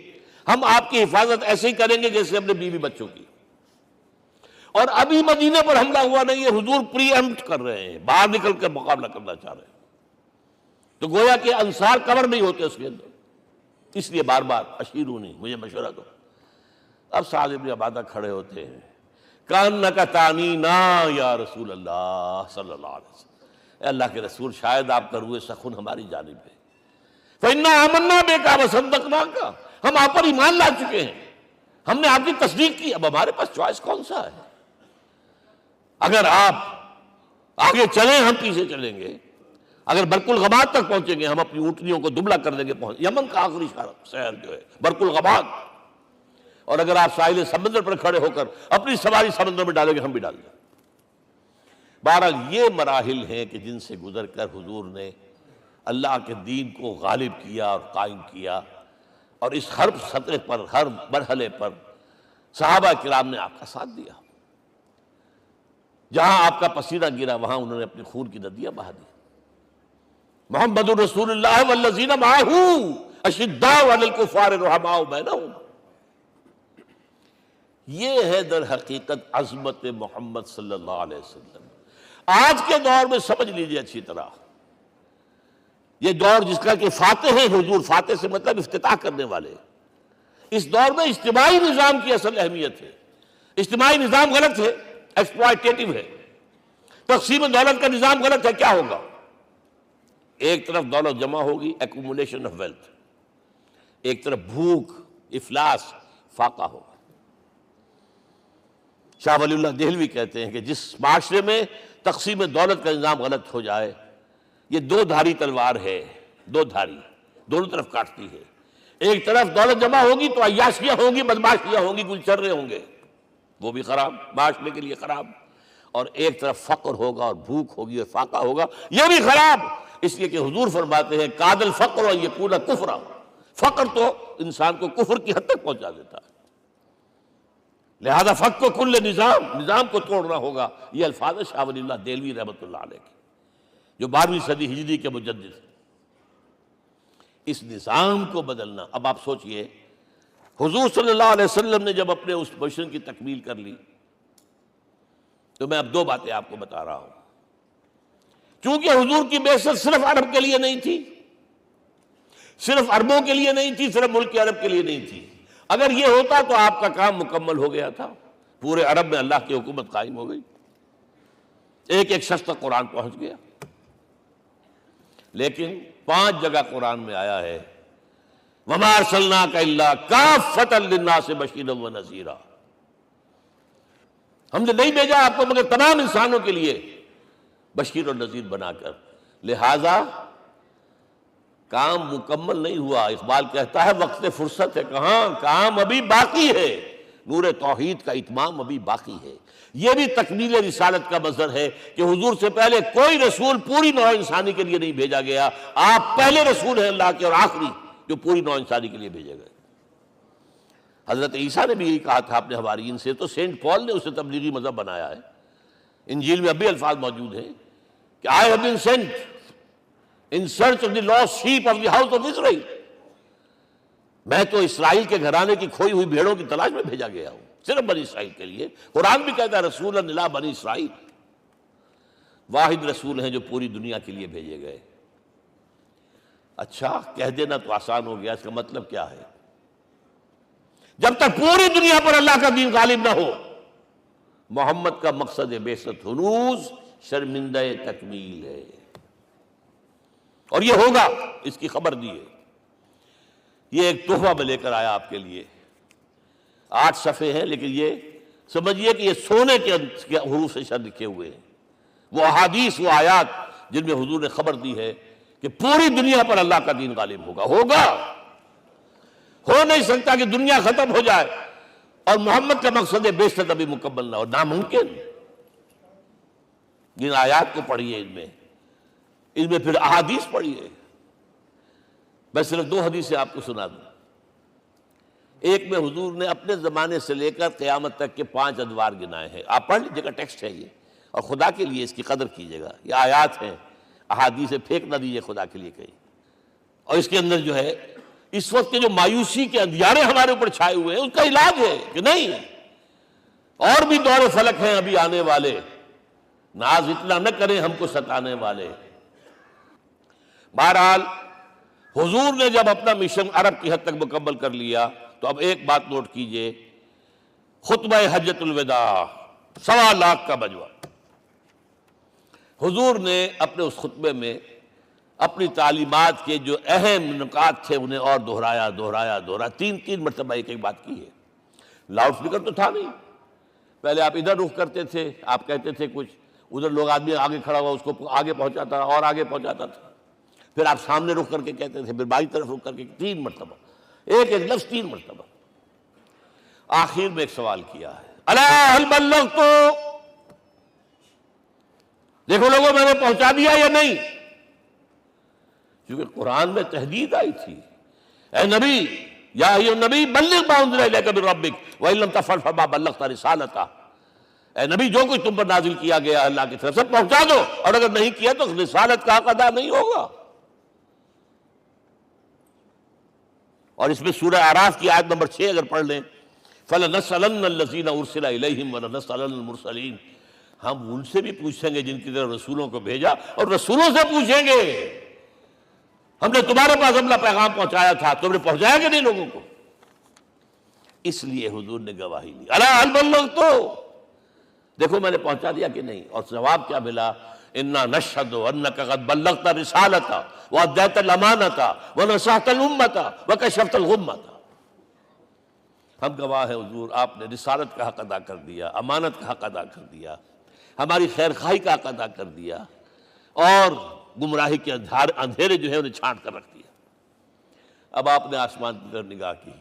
ہم آپ کی حفاظت ایسے ہی کریں گے جیسے اپنے بیوی بچوں کی. اور ابھی مدینے پر حملہ ہوا نہیں ہے, حضور پری ایمپٹ کر رہے ہیں, باہر نکل کر مقابلہ کرنا چاہ رہے ہیں. تو گویا کہ انصار کور نہیں ہوتے اس کے اندر, اس لیے بار بار اشیرونی, مجھے مشورہ دو. اب سعد بن عبادہ کھڑے ہوتے ہیں, کانک تعنینا یا رسول اللہ صلی اللہ علیہ وسلم, اے اللہ کے رسول شاید آپ کا روئے سخن ہماری جانب ہے. فإنا آمنا بک وصدقناک, ہم آپ پر ایمان لا چکے ہیں, ہم نے آپ کی تصدیق کی, اب ہمارے پاس چوائس کون سا ہے؟ اگر آپ آگے چلیں ہم پیچھے چلیں گے, اگر برق الغباد تک پہنچیں گے ہم اپنی اونٹنیوں کو دبلا کر دیں گے، یمن کا آخری شہر جو ہے برق الغباد، اور اگر آپ ساحل سمندر پر کھڑے ہو کر اپنی سواری سمندر میں ڈالیں گے ہم بھی ڈال دیں۔ بہرحال یہ مراحل ہیں کہ جن سے گزر کر حضور نے اللہ کے دین کو غالب کیا اور قائم کیا، اور اس ہر سطح پر، ہر مرحلے پر صحابہ کرام نے آپ کا ساتھ دیا۔ جہاں آپ کا پسینہ گرا وہاں انہوں نے اپنی خون کی ندیاں بہا دی۔ محمد رسول اللہ والذین معہ اشداء علی الکفار رحماء بینہم، یہ ہے در حقیقت عظمت محمد صلی اللہ علیہ وسلم۔ آج کے دور میں سمجھ لیجئے اچھی طرح، یہ دور جس کا کہ فاتح ہیں حضور، فاتح سے مطلب افتتاح کرنے والے، اس دور میں اجتماعی نظام کی اصل اہمیت ہے۔ اجتماعی نظام غلط ہے، ایکسپلائٹیٹو ہے، تقسیم دولت کا نظام غلط ہے۔ کیا ہوگا؟ ایک طرف دولت جمع ہوگی، ایکومولیشن آف ویلتھ، ایک طرف بھوک، افلاس، فاقہ ہوگا۔ شاہ ولی اللہ دہلوی کہتے ہیں کہ جس معاشرے میں تقسیم دولت کا نظام غلط ہو جائے، یہ دو دھاری تلوار ہے، دو دھاری، دونوں طرف کاٹتی ہے۔ ایک طرف دولت جمع ہوگی تو عیاشیاں ہوں گی، بدماشیاں ہوں گی، گلچرے ہوں گے، وہ بھی خراب، معاشرے کے لیے خراب۔ اور ایک طرف فقر ہوگا اور بھوک ہوگی اور فاقہ ہوگا، یہ بھی خراب۔ اس لیے کہ حضور فرماتے ہیں کاد الفقر ان یکون کفرا، فقر تو انسان کو کفر کی حد تک پہنچا دیتا ہے، لہذا فق کو کل نظام کو توڑنا ہوگا۔ یہ الفاظ ہے شاہ ولی اللہ دہلوی رحمۃ اللہ علیہ کے، جو 12ویں صدی ہجری کے مجدد ہیں۔ اس نظام کو بدلنا، اب آپ سوچئے حضور صلی اللہ علیہ وسلم نے جب اپنے اس مشن کی تکمیل کر لی، تو میں اب دو باتیں آپ کو بتا رہا ہوں۔ چونکہ حضور کی بعثت صرف عرب کے لیے نہیں تھی، صرف عربوں کے لیے نہیں تھی، صرف ملک عرب کے لیے نہیں تھی۔ اگر یہ ہوتا تو آپ کا کام مکمل ہو گیا تھا، پورے عرب میں اللہ کی حکومت قائم ہو گئی، ایک ایک شخص تک قرآن پہنچ گیا۔ لیکن 5 جگہ قرآن میں آیا ہے وَمَا أَرْسَلْنَاكَ إِلَّا كَافَّةً لِلنَّاسِ بَشِيرًا وَنَذِيرًا، ہم نے نہیں بھیجا آپ کو مگر تمام انسانوں کے لیے بشیر اور نذیر بنا کر۔ لہذا کام مکمل نہیں ہوا۔ اقبال کہتا ہے وقت فرصت ہے کہاں، کام ابھی باقی ہے، نور توحید کا اتمام ابھی باقی ہے۔ یہ بھی تکمیل رسالت کا مظہر ہے کہ حضور سے پہلے کوئی رسول پوری نوع انسانی کے لیے نہیں بھیجا گیا، آپ پہلے رسول ہیں اللہ کے اور آخری جو پوری نوع انسانی کے لیے بھیجے گئے۔ حضرت عیسیٰ نے بھی یہی کہا تھا اپنے حواریین سے، تو سینٹ پال نے اسے تبلیغی مذہب بنایا ہے۔ انجیل میں اب بھی الفاظ موجود ہیں کہ I have been sent in search of the lost sheep of the house of Israel، میں تو اسرائیل کے گھرانے کی کھوئی ہوئی بھیڑوں کی تلاش میں بھیجا گیا ہوں، صرف بنی اسرائیل کے لیے۔ قرآن بھی کہتا ہے رسول الی بنی اسرائیل، واحد رسول ہیں جو پوری دنیا کے لیے بھیجے گئے۔ اچھا کہہ دینا تو آسان ہو گیا، اس کا مطلب کیا ہے؟ جب تک پوری دنیا پر اللہ کا دین غالب نہ ہو، محمد کا مقصد بعثت ہنوز شرمندہ تکمیل ہے، اور یہ ہوگا، اس کی خبر دی ہے۔ یہ ایک تحفہ میں لے کر آیا آپ کے لیے، 8 صفحے ہیں، لیکن یہ سمجھیے کہ یہ سونے کے حروف سے شر لکھے ہوئے ہیں، وہ احادیث، وہ آیات جن میں حضور نے خبر دی ہے کہ پوری دنیا پر اللہ کا دین غالب ہوگا۔ ہو نہیں سکتا کہ دنیا ختم ہو جائے اور محمد کا مقصد بعثت ابھی مکمل نہ ہو، ناممکن۔ جن آیات کو پڑھیے، ان میں پھر احادیث پڑھیے۔ میں صرف 2 حدیثیں آپ کو سنا دوں۔ ایک میں حضور نے اپنے زمانے سے لے کر قیامت تک کے 5 ادوار گنائے ہیں، آپ پڑھ لیجیے گا، ٹیکسٹ ہے یہ، اور خدا کے لیے اس کی قدر کیجیے گا۔ یہ آیات ہیں، احادیث پھینک نہ دیجیے خدا کے لیے کہیں۔ اور اس کے اندر جو ہے اس وقت کے جو مایوسی کے اندھیارے ہمارے اوپر چھائے ہوئے ہیں، اس کا علاج ہے کہ نہیں، اور بھی دور فلک ہیں ابھی آنے والے، ناز اتنا نہ کریں ہم کو ستانے والے۔ بہرحال حضور نے جب اپنا مشن عرب کی حد تک مکمل کر لیا تو اب ایک بات نوٹ کیجئے، خطبہ حجۃ الوداع 1.25 لاکھ کا بجوا، حضور نے اپنے اس خطبے میں اپنی تعلیمات کے جو اہم نکات تھے انہیں اور دہرایا 3 مرتبہ ایک بات کی ہے۔ لاؤڈ سپیکر تو تھا نہیں، پہلے آپ ادھر رخ کرتے تھے، آپ کہتے تھے کچھ، ادھر لوگ آدمی آگے کھڑا ہوا اس کو آگے پہنچاتا اور آگے پہنچاتا تھا، پھر آپ سامنے رخ کر کے کہتے تھے، پھر بائیں طرف رخ کر کے 3 مرتبہ، ایک ایک لفظ 3 مرتبہ۔ آخر میں ایک سوال کیا ہے، الا هل بلغت، دیکھو لوگوں میں نے پہنچا دیا یا نہیں؟ کیونکہ قرآن میں تحدید آئی تھی، اے نبی، یا ایھا النبی بلغ ما انزل الیک من ربک وان لم تفعل فما بلغت رسالتہ، اے نبی جو کچھ تم پر نازل کیا گیا اللہ کی طرف سے پہنچا دو، اور اگر نہیں کیا تو رسالت کا حق ادا نہیں ہوگا۔ اور اس میں سورہ اعراف کی آیت نمبر 6 اگر پڑھ لیں، فَلَنَسْأَلَنَّ الَّذِينَ أُرْسِلَ إِلَيْهِمْ وَلَنَسْأَلَنَّ الْمُرْسَلِينَ، ہم ان سے بھی پوچھیں گے جن کی طرف رسولوں کو بھیجا، اور رسولوں سے پوچھیں گے ہم نے تمہارے پاس اپنا پیغام پہنچایا تھا، تم نے پہنچایا کہ نہیں لوگوں کو؟ اس لیے حضور نے گواہی لی، الا هل بلغت، دیکھو میں نے پہنچا دیا کہ نہیں؟ اور جواب کیا ملا؟ انا نشہد انک قد بلغت رسالۃ وادیت الامانۃ ونصحت الامۃ وکشفت الغمۃ، ہم گواہ ہیں حضور آپ نے رسالت کا حق ادا کر دیا، امانت کا حق ادا کر دیا، ہماری خیر خواہی کا حق ادا کر دیا، اور گمراہی کے اندھیرے جو ہے انہیں چھانٹ کر رکھ دیا۔ اب آپ نے آسمان کی طرف نگاہ کی،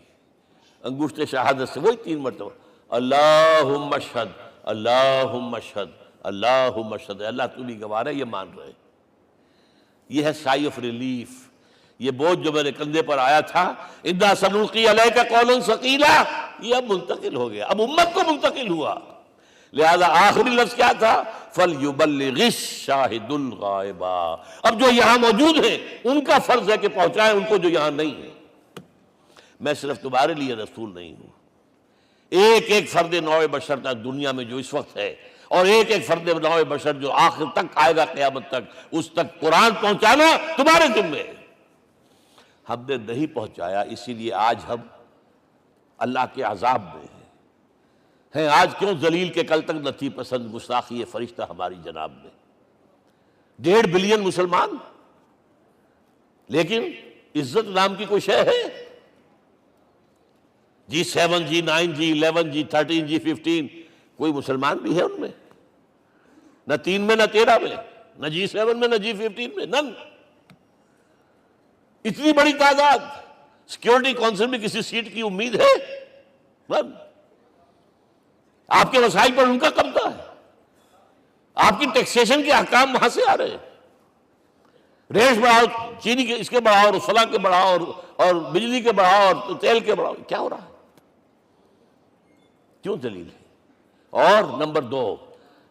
انگشت شہادت سے وہی 3 مرتبہ، اللہم اشہد اللہم اشہد اللہم اشہد، اللہ تو بھی گواہ ہے، یہ مان رہے۔ یہ ہے سائی آف ریلیف، یہ بوجھ جو میرے کندھے پر آیا تھا، انا سنلقی علیک قولا ثقیلا، یہ اب منتقل ہو گیا، اب امت کو منتقل ہوا۔ لہذا آخری لفظ کیا تھا؟ فَلْيُبَلِّغِ الشَّاهِدُ الْغَائِبَ، اب جو یہاں موجود ہیں ان کا فرض ہے کہ پہنچائیں ان کو جو یہاں نہیں ہے۔ میں صرف تمہارے لیے رسول نہیں ہوں، ایک ایک فرد نوع بشر تک دنیا میں جو اس وقت ہے، اور ایک ایک فرد نوع بشر جو آخر تک آئے گا قیامت تک، اس تک قرآن پہنچانا تمہارے ذمہ ہے۔ ہم نے نہیں پہنچایا، اسی لیے آج ہم اللہ کے عذاب میں ہیں۔ آج کیوں ذلیل کے کل تک نہ تھی پسند گستاخی فرشتہ ہماری جناب میں، 1.5 بلین مسلمان، لیکن عزت نام کی کوئی شے ہے؟ G7 G9 G11 G13 G15 کوئی مسلمان بھی ہے ان میں؟ نہ 3 میں نہ 13 میں، نہ G7 میں نہ G15 میں، نن۔ اتنی بڑی تعداد، سیکیورٹی کونسل میں کسی سیٹ کی امید ہے؟ نن۔ آپ کے وسائل پر ان کا قبضہ ہے، آپ کی ٹیکسیشن کے احکام وہاں سے آ رہے ہیں، ریٹس بڑھاؤ، چینی کے اس کے بڑھاؤ، اور فلاں کے بڑھاؤ، اور بجلی کے بڑھاؤ، اور تیل کے بڑھاؤ، کیا ہو رہا ہے؟ کیوں ذلیل ہے؟ اور نمبر 2،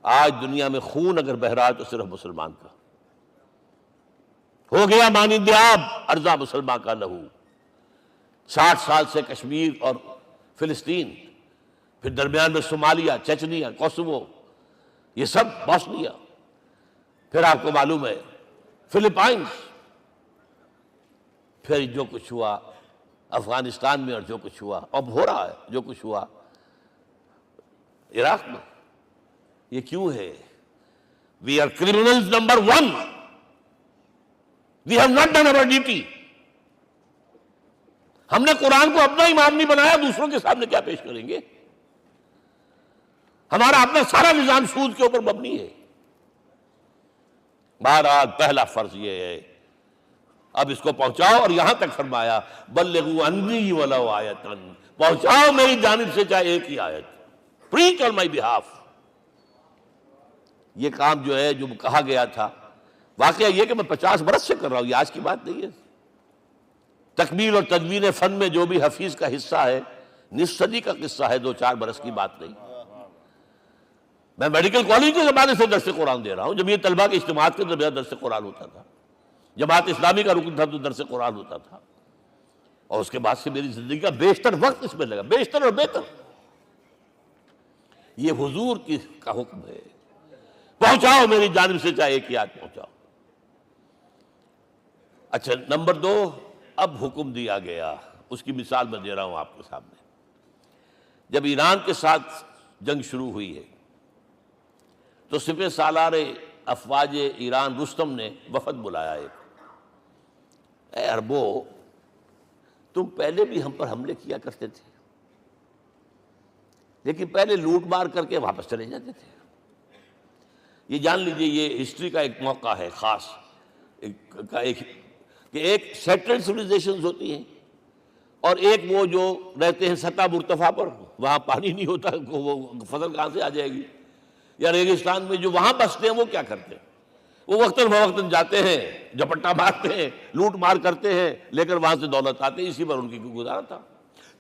آج دنیا میں خون اگر بہ رہا ہے تو صرف مسلمان کا ہو گیا، مانند آب ارزاں مسلمان کا لہو۔ 60 سال سے کشمیر اور فلسطین، پھر درمیان میں صومالیہ، چچنیا، کوسوو، یہ سب بوسنیا، پھر آپ کو معلوم ہے فلپائنز، پھر جو کچھ ہوا افغانستان میں، اور جو کچھ ہوا اب ہو رہا ہے، جو کچھ ہوا عراق میں۔ یہ کیوں ہے؟ We are criminals number 1، we have not done our duty۔ ہم نے قرآن کو اپنا امام نہیں بنایا، دوسروں کے سامنے کیا پیش کریں گے؟ ہمارا اپنا سارا نظام سود کے اوپر مبنی ہے۔ بہرحال پہلا فرض یہ ہے، اب اس کو پہنچاؤ، اور یہاں تک فرمایا بلغوا عنی ولو آیۃ، پہنچاؤ میری جانب سے چاہے ایک ہی آیت، preach on my behalf۔ یہ کام جو ہے، جو کہا گیا تھا، واقعہ یہ کہ میں 50 برس سے کر رہا ہوں، یہ آج کی بات نہیں ہے۔ تکمیل اور تدوین فن میں جو بھی حفیظ کا حصہ ہے، نصف صدی کا قصہ ہے، 2-4 برس کی بات نہیں۔ میں میڈیکل کالج کے زمانے سے درس قرآن دے رہا ہوں، جب یہ طلبہ کے اجتماعات کے درمیان درس قرآن ہوتا تھا، جماعت اسلامی کا رکن تھا تو درس قرآن ہوتا تھا، اور اس کے بعد سے میری زندگی کا بیشتر وقت اس میں لگا، بیشتر اور بہتر۔ یہ حضور کا حکم ہے، پہنچاؤ میری جانب سے چاہے ایک یاد پہنچاؤ۔ اچھا نمبر 2، اب حکم دیا گیا، اس کی مثال میں دے رہا ہوں آپ کے سامنے۔ جب ایران کے ساتھ جنگ شروع ہوئی ہے تو سپہ سالار افواج ایران رستم نے وفد بلایا ایک، اے عربو، تم پہلے بھی ہم پر حملے کیا کرتے تھے، لیکن پہلے لوٹ مار کر کے واپس چلے جاتے تھے، یہ جان لیجئے یہ ہسٹری کا ایک موقع ہے خاص کہ ایک سیٹلڈ سویلائزیشنز ہوتی ہیں اور ایک وہ جو رہتے ہیں سطح مرتفع پر، وہاں پانی نہیں ہوتا، وہ فصل کہاں سے آ جائے گی؟ یا ریگستان میں جو وہاں بستے ہیں وہ کیا کرتے ہیں؟ وہ وقتاً فوقتاً جاتے ہیں، جھپٹا مارتے ہیں، لوٹ مار کرتے ہیں، لے کر وہاں سے دولت آتے ہیں، اسی پر ان کی گزارا تھا۔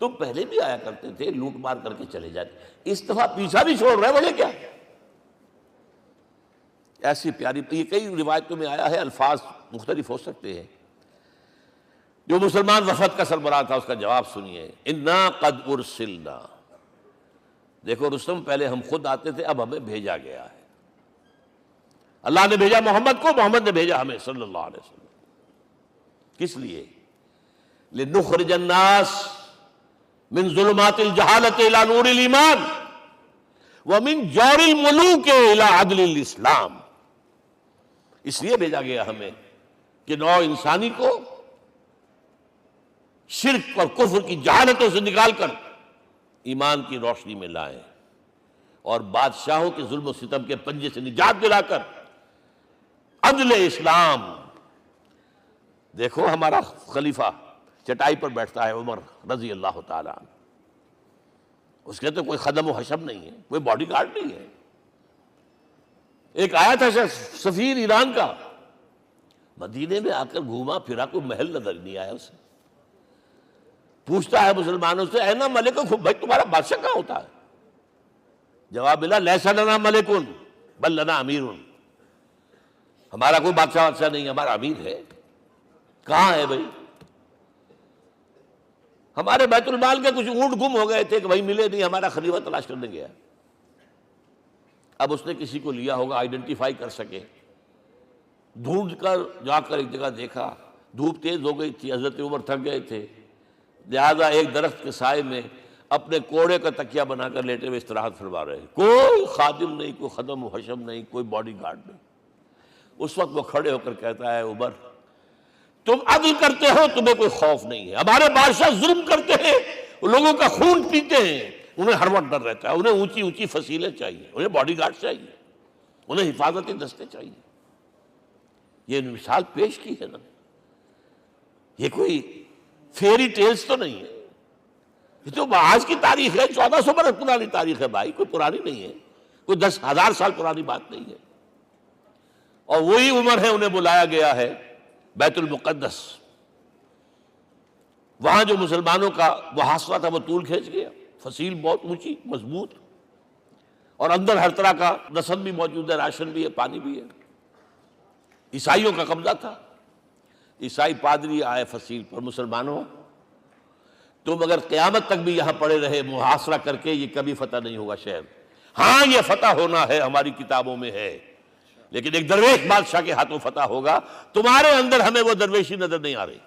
تو پہلے بھی آیا کرتے تھے، لوٹ مار کر کے چلے جاتے، اس دفعہ پیچھا بھی چھوڑ رہے، وجہ کیا؟ ایسی پیاری، یہ کئی روایتوں میں آیا ہے، الفاظ مختلف ہو سکتے ہیں۔ جو مسلمان وفد کا سربراہ تھا اس کا جواب سنیے، انا قد ارسلنا، دیکھو رستم پہلے ہم خود آتے تھے، اب ہمیں بھیجا گیا ہے، اللہ نے بھیجا محمد کو، محمد نے بھیجا ہمیں صلی اللہ علیہ وسلم۔ کس لیے؟ لنخرج الناس من ظلمات الجہالۃ الی نور الایمان ومن جور الملوک الی عدل الاسلام، اس لیے بھیجا گیا ہمیں کہ نوع انسانی کو شرک اور کفر کی جہالتوں سے نکال کر ایمان کی روشنی میں لائیں اور بادشاہوں کے ظلم و ستم کے پنجے سے نجات دلا کر عدل اسلام۔ دیکھو ہمارا خلیفہ چٹائی پر بیٹھتا ہے عمر رضی اللہ تعالیٰ عنہ، اس کے تو کوئی خدم و حشم نہیں ہے، کوئی باڈی گارڈ نہیں ہے۔ ایک آیا تھا سفیر ایران کا، مدینے میں آ کر گھوما پھرا، کوئی محل نظر نہیں آیا اسے، پوچھتا ہے مسلمانوں سے اینا ملککم، بھائی تمہارا بادشاہ کہاں ہوتا ہے؟ جواب ملا لیس لنا ملکن بل لنا امیر، ہمارا کوئی بادشاہ نہیں، ہمارا امیر ہے۔ کہاں ہے بھائی؟ ہمارے بیت المال کے کچھ اونٹ گم ہو گئے تھے کہ بھائی ملے نہیں، ہمارا خلیفہ تلاش کرنے گیا۔ اب اس نے کسی کو لیا ہوگا، آئیڈینٹیفائی کر سکے، ڈھونڈ کر جا کر ایک جگہ دیکھا، دھوپ تیز ہو گئی تھی، حضرت عمر تھک گئے تھے، لہذا ایک درخت کے سائے میں اپنے کوڑے کا تکیہ بنا کر لیٹے ہوئے استراحت فرما رہے، کوئی خادم نہیں، کوئی خدم و حشم نہیں، کوئی باڈی گارڈ نہیں۔ اس وقت وہ کھڑے ہو کر کہتا ہے عمر تم عدل کرتے ہو، تمہیں کوئی خوف نہیں ہے، ہمارے بادشاہ ظلم کرتے ہیں، لوگوں کا خون پیتے ہیں، انہیں ہر وقت ڈر رہتا ہے، انہیں اونچی اونچی فصیلیں چاہیے، انہیں باڈی گارڈ چاہیے، انہیں حفاظتی دستے چاہیے۔ یہ مثال پیش کی ہے نا، یہ کوئی فیری ٹیلز تو نہیں ہے، یہ تو آج کی تاریخ ہے، 1400 برس پرانی تاریخ ہے بھائی، کوئی پرانی نہیں ہے، کوئی 10,000 سال پرانی بات نہیں ہے۔ اور وہی عمر ہے، انہیں بلایا گیا ہے بیت المقدس، وہاں جو مسلمانوں کا محاصرہ تھا وہ طول کھینچ گیا، فصیل بہت اونچی مضبوط، اور اندر ہر طرح کا رسد بھی موجود ہے، راشن بھی ہے، پانی بھی ہے۔ عیسائیوں کا قبضہ تھا، عیسائی پادری آئے فصیل پر، مسلمانوں تم اگر قیامت تک بھی یہاں پڑے رہے محاصرہ کر کے، یہ کبھی فتح نہیں ہوگا شہر، ہاں یہ فتح ہونا ہے، ہماری کتابوں میں ہے، لیکن ایک درویش بادشاہ کے ہاتھوں فتح ہوگا، تمہارے اندر ہمیں وہ درویشی نظر نہیں آ رہی۔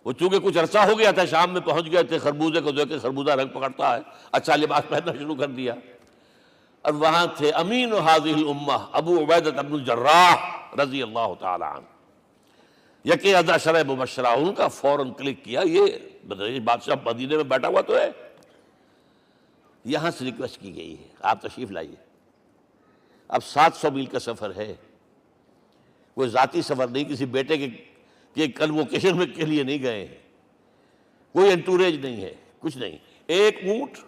وہ چونکہ کچھ عرصہ ہو گیا تھا، شام میں پہنچ گئے تھے، خربوزے کو دیکھ کے خربوزہ رنگ پکڑتا ہے، اچھا لباس پہننا شروع کر دیا، اور وہاں تھے امین هذه الامہ ابو عبیدہ بن الجراح رضی اللہ تعالی عنہ، یکی عشرہ مبشرہ، ان کا فوراً کلک کیا، یہ بادشاہ مدینے میں بیٹھا ہوا تو ہے، یہاں سے ریکویسٹ کی گئی ہے آپ تشریف لائیے۔ اب 700 میل کا سفر ہے، کوئی ذاتی سفر نہیں، کسی بیٹے کے کنووکیشن میں کے لیے نہیں گئے ہیں، کوئی انٹوریج نہیں ہے، کچھ نہیں، ایک اونٹ،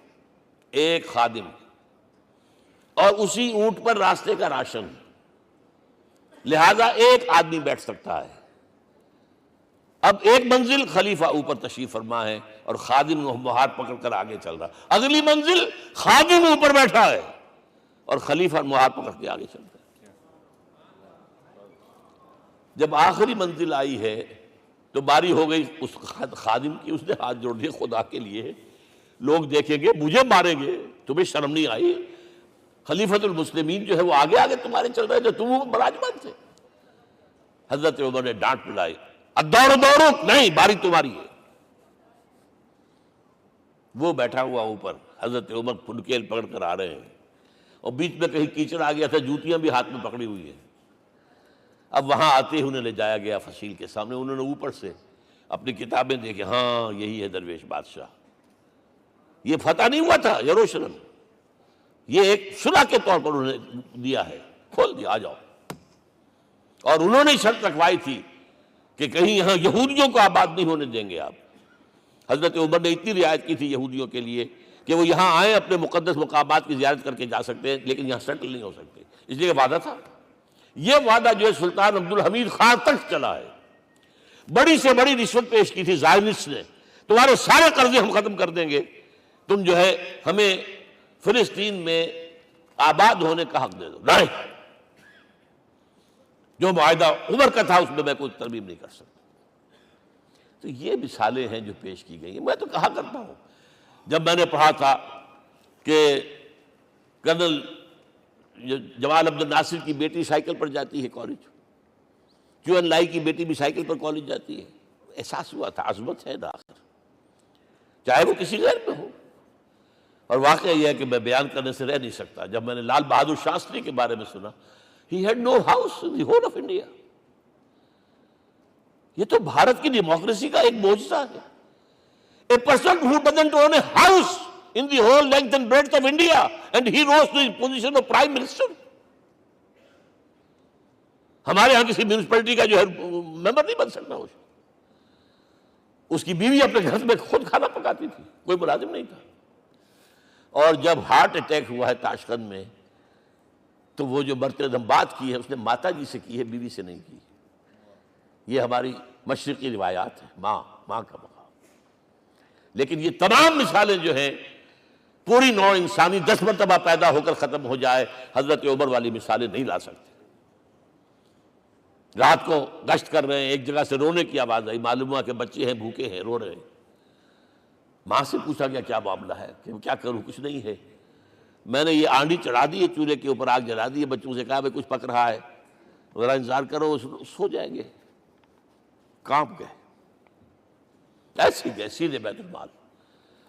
ایک خادم، اور اسی اونٹ پر راستے کا راشن، لہذا ایک آدمی بیٹھ سکتا ہے۔ اب ایک منزل خلیفہ اوپر تشریف فرما ہے اور خادم ہاتھ پکڑ کر آگے چل رہا، اگلی منزل خادم اوپر بیٹھا ہے اور خلیفہ ہاتھ پکڑ کے آگے چل رہا ہے۔ جب آخری منزل آئی ہے تو باری ہو گئی اس خادم کی، اس نے ہاتھ جوڑ دیے، خدا کے لیے لوگ دیکھیں گے، مجھے ماریں گے، تمہیں شرم نہیں آئی؟ خلیفۃ المسلمین جو ہے وہ آگے آگے تمہارے چل رہے تھے، تم براجمان تھے۔ حضرت عمر نے ڈانٹ پلائی، الدور دورو، نہیں، باری تمہاری ہے۔ وہ بیٹھا ہوا اوپر، حضرت عمر پھنکیل پکڑ کر آ رہے ہیں، اور بیچ میں کہیں کیچڑ آ گیا تھا، جوتیاں بھی ہاتھ میں پکڑی ہوئی ہیں۔ اب وہاں آتے ہی انہیں لے جایا گیا فصیل کے سامنے، انہوں نے اوپر سے اپنی کتابیں دیکھیں، ہاں یہی ہے درویش بادشاہ، یہ فتح نہیں ہوا تھا یروشلم، یہ ایک صلح کے طور پر انہوں نے دیا ہے، کھول دیا، آ جاؤ۔ اور انہوں نے شرط رکھوائی تھی کہ کہیں یہاں یہودیوں کو آباد نہیں ہونے دیں گے آپ۔ حضرت عمر نے اتنی رعایت کی تھی یہودیوں کے لیے کہ وہ یہاں آئیں، اپنے مقدس مقامات کی زیارت کر کے جا سکتے ہیں، لیکن یہاں سیٹل نہیں ہو سکتے، اس لیے وعدہ تھا۔ یہ وعدہ جو ہے سلطان عبدالحمید خان تک چلا ہے۔ بڑی سے بڑی رشوت پیش کی تھی زائرنسٹ نے، تمہارے سارے قرضے ہم ختم کر دیں گے، تم جو ہے ہمیں فلسطین میں آباد ہونے کا حق دے دو۔ نہیں، جو معاہدہ عمر کا تھا اس میں میں کوئی ترمیم نہیں کر سکتا۔ تو یہ مثالیں ہیں جو پیش کی گئی ہیں۔ میں تو کہا کرتا ہوں، جب میں نے پڑھا تھا کہ کرنل جمال عبد الناصر کی بیٹی سائیکل پر جاتی ہے کالج، چون لائی کی بیٹی بھی سائیکل پر کالج جاتی ہے، احساس ہوا تھا عظمت ہے نا آخر، چاہے وہ کسی غیر میں ہو۔ اور واقعہ یہ ہے کہ میں بیان کرنے سے رہ نہیں سکتا، جب میں نے لال بہادر شاستری کے بارے میں سنا، he had no house in the whole of India۔ یہ تو بھارت کی ڈیموکریسی کا ایک معجزہ ہے۔ A person who doesn't own a house in the whole length and breadth of India and he rose to his position of prime minister۔ ہمارے ہاں کسی میونسپلٹی کا جو ہے ممبر نہیں بن سکتا، اس کی بیوی اپنے گھر میں خود کھانا پکاتی تھی، کوئی ملازم نہیں تھا۔ اور جب ہارٹ اٹیک ہوا ہے تاشقند میں، تو وہ جو مرتے دم بات کی ہے اس نے ماتا جی سے کی ہے، بیوی سے نہیں کی۔ یہ ہماری مشرقی روایات ہیں، ماں کا مقام۔ لیکن یہ تمام مثالیں جو ہیں، پوری نوع انسانی 10 مرتبہ پیدا ہو کر ختم ہو جائے، حضرت عمر والی مثالیں نہیں لا سکتے۔ رات کو گشت کر رہے ہیں، ایک جگہ سے رونے کی آواز آئی، معلوم ہوا کہ بچے ہیں، بھوکے ہیں، رو رہے ہیں۔ ماں سے پوچھا گیا کیا معاملہ ہے، کہ کیا کروں، کچھ نہیں ہے، میں نے یہ آنڈی چڑھا دی ہے، چولہے کے اوپر آگ جلا دی ہے، بچوں سے کہا کچھ پک رہا ہے، ذرا انتظار کرو، سو جائیں گے۔ کانپ گئے، ایسی گئے سیدھے بیت المال،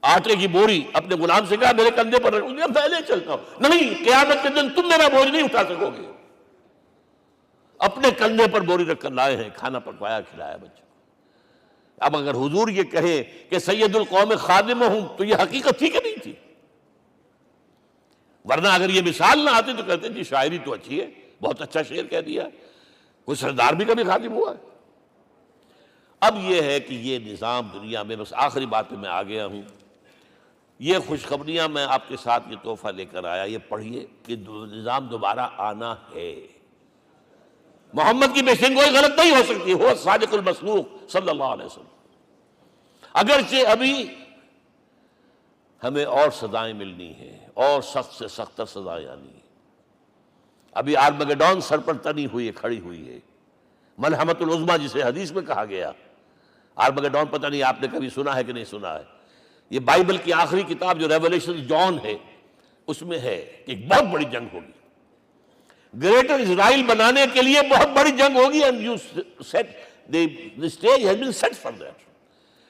آٹے کی بوری اپنے غلام سے کہا میرے کندھے پر رکھ، پہلے چلتا ہوں۔ نہیں، قیامت کے دن تم میرا بوجھ نہیں اٹھا سکو گے۔ اپنے کندھے پر بوری رکھ کر لائے ہیں، کھانا پکوایا، کھلایا بچوں کو۔ اب اگر حضور یہ کہے کہ سید القوم خادم ہوں، تو یہ حقیقت تھی کہ نہیں تھی؟ ورنہ اگر یہ مثال نہ آتی تو کہتے جی شاعری تو اچھی ہے، بہت اچھا شعر کہہ دیا، کوئی سردار بھی کبھی خادم ہوا ہے۔ اب یہ ہے کہ یہ نظام دنیا میں، بس آخری بات پہ میں آ گیا ہوں، یہ خوشخبریاں میں آپ کے ساتھ یہ تحفہ لے کر آیا، یہ پڑھیے کہ نظام دوبارہ آنا ہے۔ محمد کی پیشین گوئی غلط نہیں ہو سکتی، وہ صادق المصدوق صلی اللہ علیہ وسلم۔ اگرچہ ابھی ہمیں اور سزائیں ملنی ہیں، اور سخت سے سختر سزائیں آنی ہیں۔ ابھی آرمگڈون سر پر تنی ہوئی ہے، کھڑی ہوئی ہے، ملحمۃ العظمیٰ جسے حدیث میں کہا گیا۔ آرمگڈون پتہ نہیں آپ نے کبھی سنا ہے کہ نہیں سنا ہے؟ یہ بائبل کی آخری کتاب جو ریولیشن جان ہے، اس میں ہے کہ ایک بہت بڑی جنگ ہوگی، گریٹر اسرائیل بنانے کے لیے بہت بڑی جنگ ہوگی، and you said the stage has been set for that۔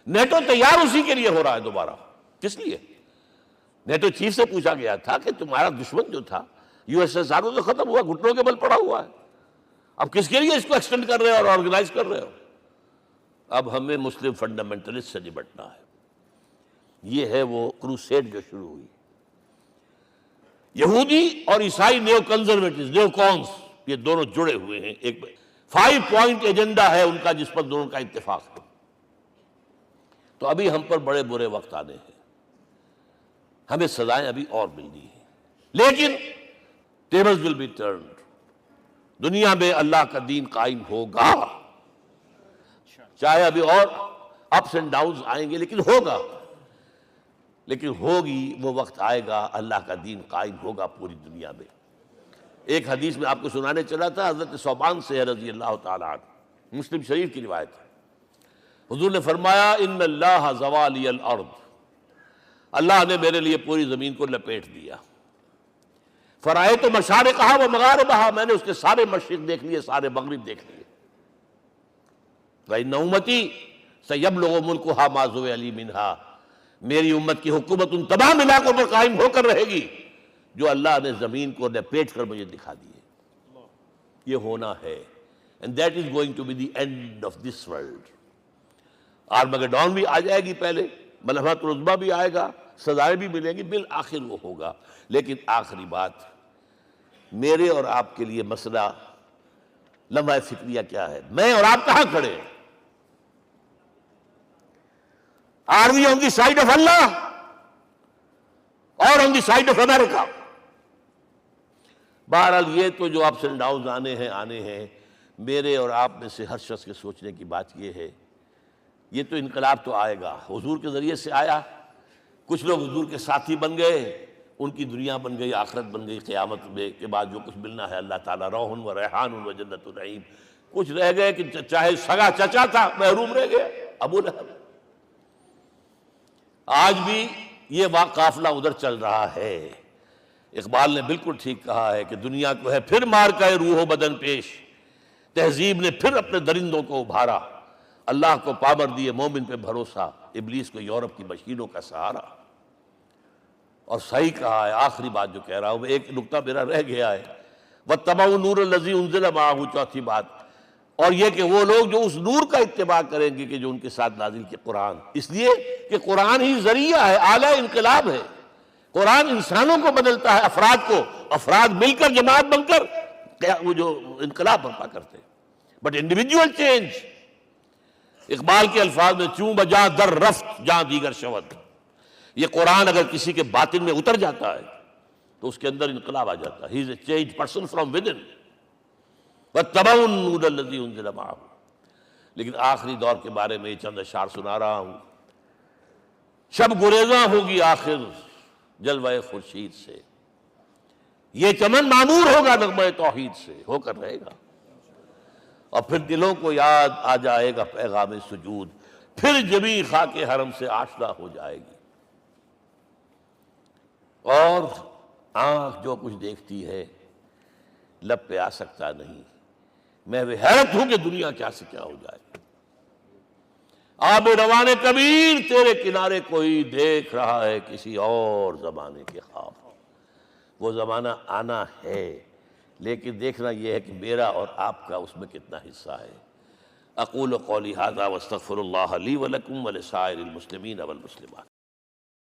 NATO تیار اسی کے لیے ہو رہا ہے دوبارہ۔ کس لیے؟ نیٹو چیف سے پوچھا گیا تھا کہ تمہارا دشمن جو تھا USSR تو ختم ہوا، گھٹنوں کے بل پڑا ہوا ہے، اب کس کے لیے اس کو ایکسٹینڈ کر رہے ہو اور آرگنائز کر رہے ہو؟ اب ہمیں مسلم فنڈامنٹلسٹ سے نمٹنا ہے۔ یہ ہے وہ کروسیڈ جو شروع ہوئی۔ یہودی اور عیسائی نیو کنزرویٹوز، نیو کونس، یہ دونوں جڑے ہوئے ہیں، ایک 5 پوائنٹ ایجنڈا ہے ان کا جس پر دونوں کا اتفاق ہے۔ تو ابھی ہم پر بڑے برے وقت آنے ہیں، ہمیں سزائیں ابھی اور ملنی ہیں، لیکن tables will be turned۔ دنیا میں اللہ کا دین قائم ہوگا، چاہے ابھی اور اپس اینڈ ڈاؤنز آئیں گے، لیکن ہوگا، لیکن ہوگی، وہ وقت آئے گا اللہ کا دین قائم ہوگا پوری دنیا میں۔ ایک حدیث میں آپ کو سنانے چلا تھا، حضرت ثوبان سے رضی اللہ تعالیٰ عنہ، مسلم شریف کی روایت ہے۔ حضور نے فرمایا ان اللہ زوالی الارض، اللہ نے میرے لیے پوری زمین کو لپیٹ دیا۔ فرائیت مشارقہا و مغاربہا، میں نے اس کے سارے مشرق دیکھ لیے، سارے مغرب دیکھ لیے۔ وَإِنَّ أُمَّتِي سَيَبْلُغُ مُلْكُهَا مَا زُوِّئَ لِي مِنْهَا، میری امت کی حکومت ان تمام علاقوں پر قائم ہو کر رہے گی جو اللہ نے زمین کو لپیٹ کر مجھے دکھا دیے۔ یہ ہونا ہے، and that is going to be the end of this world۔ Armageddon بھی آ جائے گی، پہلے ملحمۃ العظمیٰ بھی آئے گا، سزائیں بھی ملیں گی، بالآخر وہ ہوگا۔ لیکن آخری بات، میرے اور آپ کے لیے مسئلہ لمحہ فکریہ کیا ہے؟ میں اور آپ کہاں کھڑے ہیں؟ Are we on the side of Allah اور on the side of America? بہرحال یہ تو جو اپس اینڈ ڈاؤنز آنے ہیں، میرے اور آپ میں سے ہر شخص کے سوچنے کی بات یہ ہے، یہ تو انقلاب تو آئے گا، حضور کے ذریعے سے آیا، کچھ لوگ حضور کے ساتھی بن گئے، ان کی دنیا بن گئی، آخرت بن گئی، قیامت میں کے بعد جو کچھ ملنا ہے اللہ تعالیٰ روح و ریحان و جنت النعیم، کچھ رہ گئے کہ چاہے سگا چچا تھا محروم رہ گئے، ابو لہب۔ آج بھی یہ قافلہ ادھر چل رہا ہے۔ اقبال نے بالکل ٹھیک کہا ہے کہ دنیا کو ہے پھر مار کا روح و بدن پیش، تہذیب نے پھر اپنے درندوں کو ابھارا، اللہ کو پامر دیے مومن پہ بھروسہ، ابلیس کو یورپ کی مشینوں کا سہارا۔ اور صحیح کہا ہے، آخری بات جو کہہ رہا ہوں، ایک نقطہ میرا رہ گیا ہے، وَاتَّبَعُوا النُّورَ الَّذِي أُنزِلَ مَعَهُ، چوتھی بات، اور یہ کہ وہ لوگ جو اس نور کا اتباع کریں گے کہ جو ان کے ساتھ نازل کیا قرآن، اس لیے کہ قرآن ہی ذریعہ ہے، آلہ انقلاب ہے۔ قرآن انسانوں کو بدلتا ہے، افراد کو، افراد مل کر جماعت بن کر وہ جو انقلاب برپا کرتے ہیں، بٹ انڈیویجول چینج۔ اقبال کے الفاظ میں چوں بجا در رفت جہاں دیگر شود، یہ قرآن اگر کسی کے باطن میں اتر جاتا ہے تو اس کے اندر انقلاب آ جاتا ہے۔ He is a change person from within, وَاتَّبَعُوا النُّورَ الَّذِي أُنزِلَ مَعَهُ۔ لیکن آخری دور کے بارے میں یہ چند اشعار سنا رہا ہوں۔ شب گریزاں ہوگی آخر جلوہ خورشید سے، یہ چمن معمور ہوگا نغمہ توحید سے، ہو کر رہے گا، اور پھر دلوں کو یاد آ جائے گا پیغام سجود، پھر جبیں خاک حرم سے آشنا ہو جائے گی، اور آنکھ جو کچھ دیکھتی ہے لب پہ آ سکتا نہیں، میں وہ حیرت ہوں کہ دنیا کیا سے کیا ہو جائے۔ آب روان کبیر تیرے کنارے کوئی دیکھ رہا ہے کسی اور زمانے کے خواب، وہ زمانہ آنا ہے، لیکن دیکھنا یہ ہے کہ میرا اور آپ کا اس میں کتنا حصہ ہے۔ اقول قولی ھذا واستغفر اللہ لی ولکم ولسائر المسلمین والمسلمات۔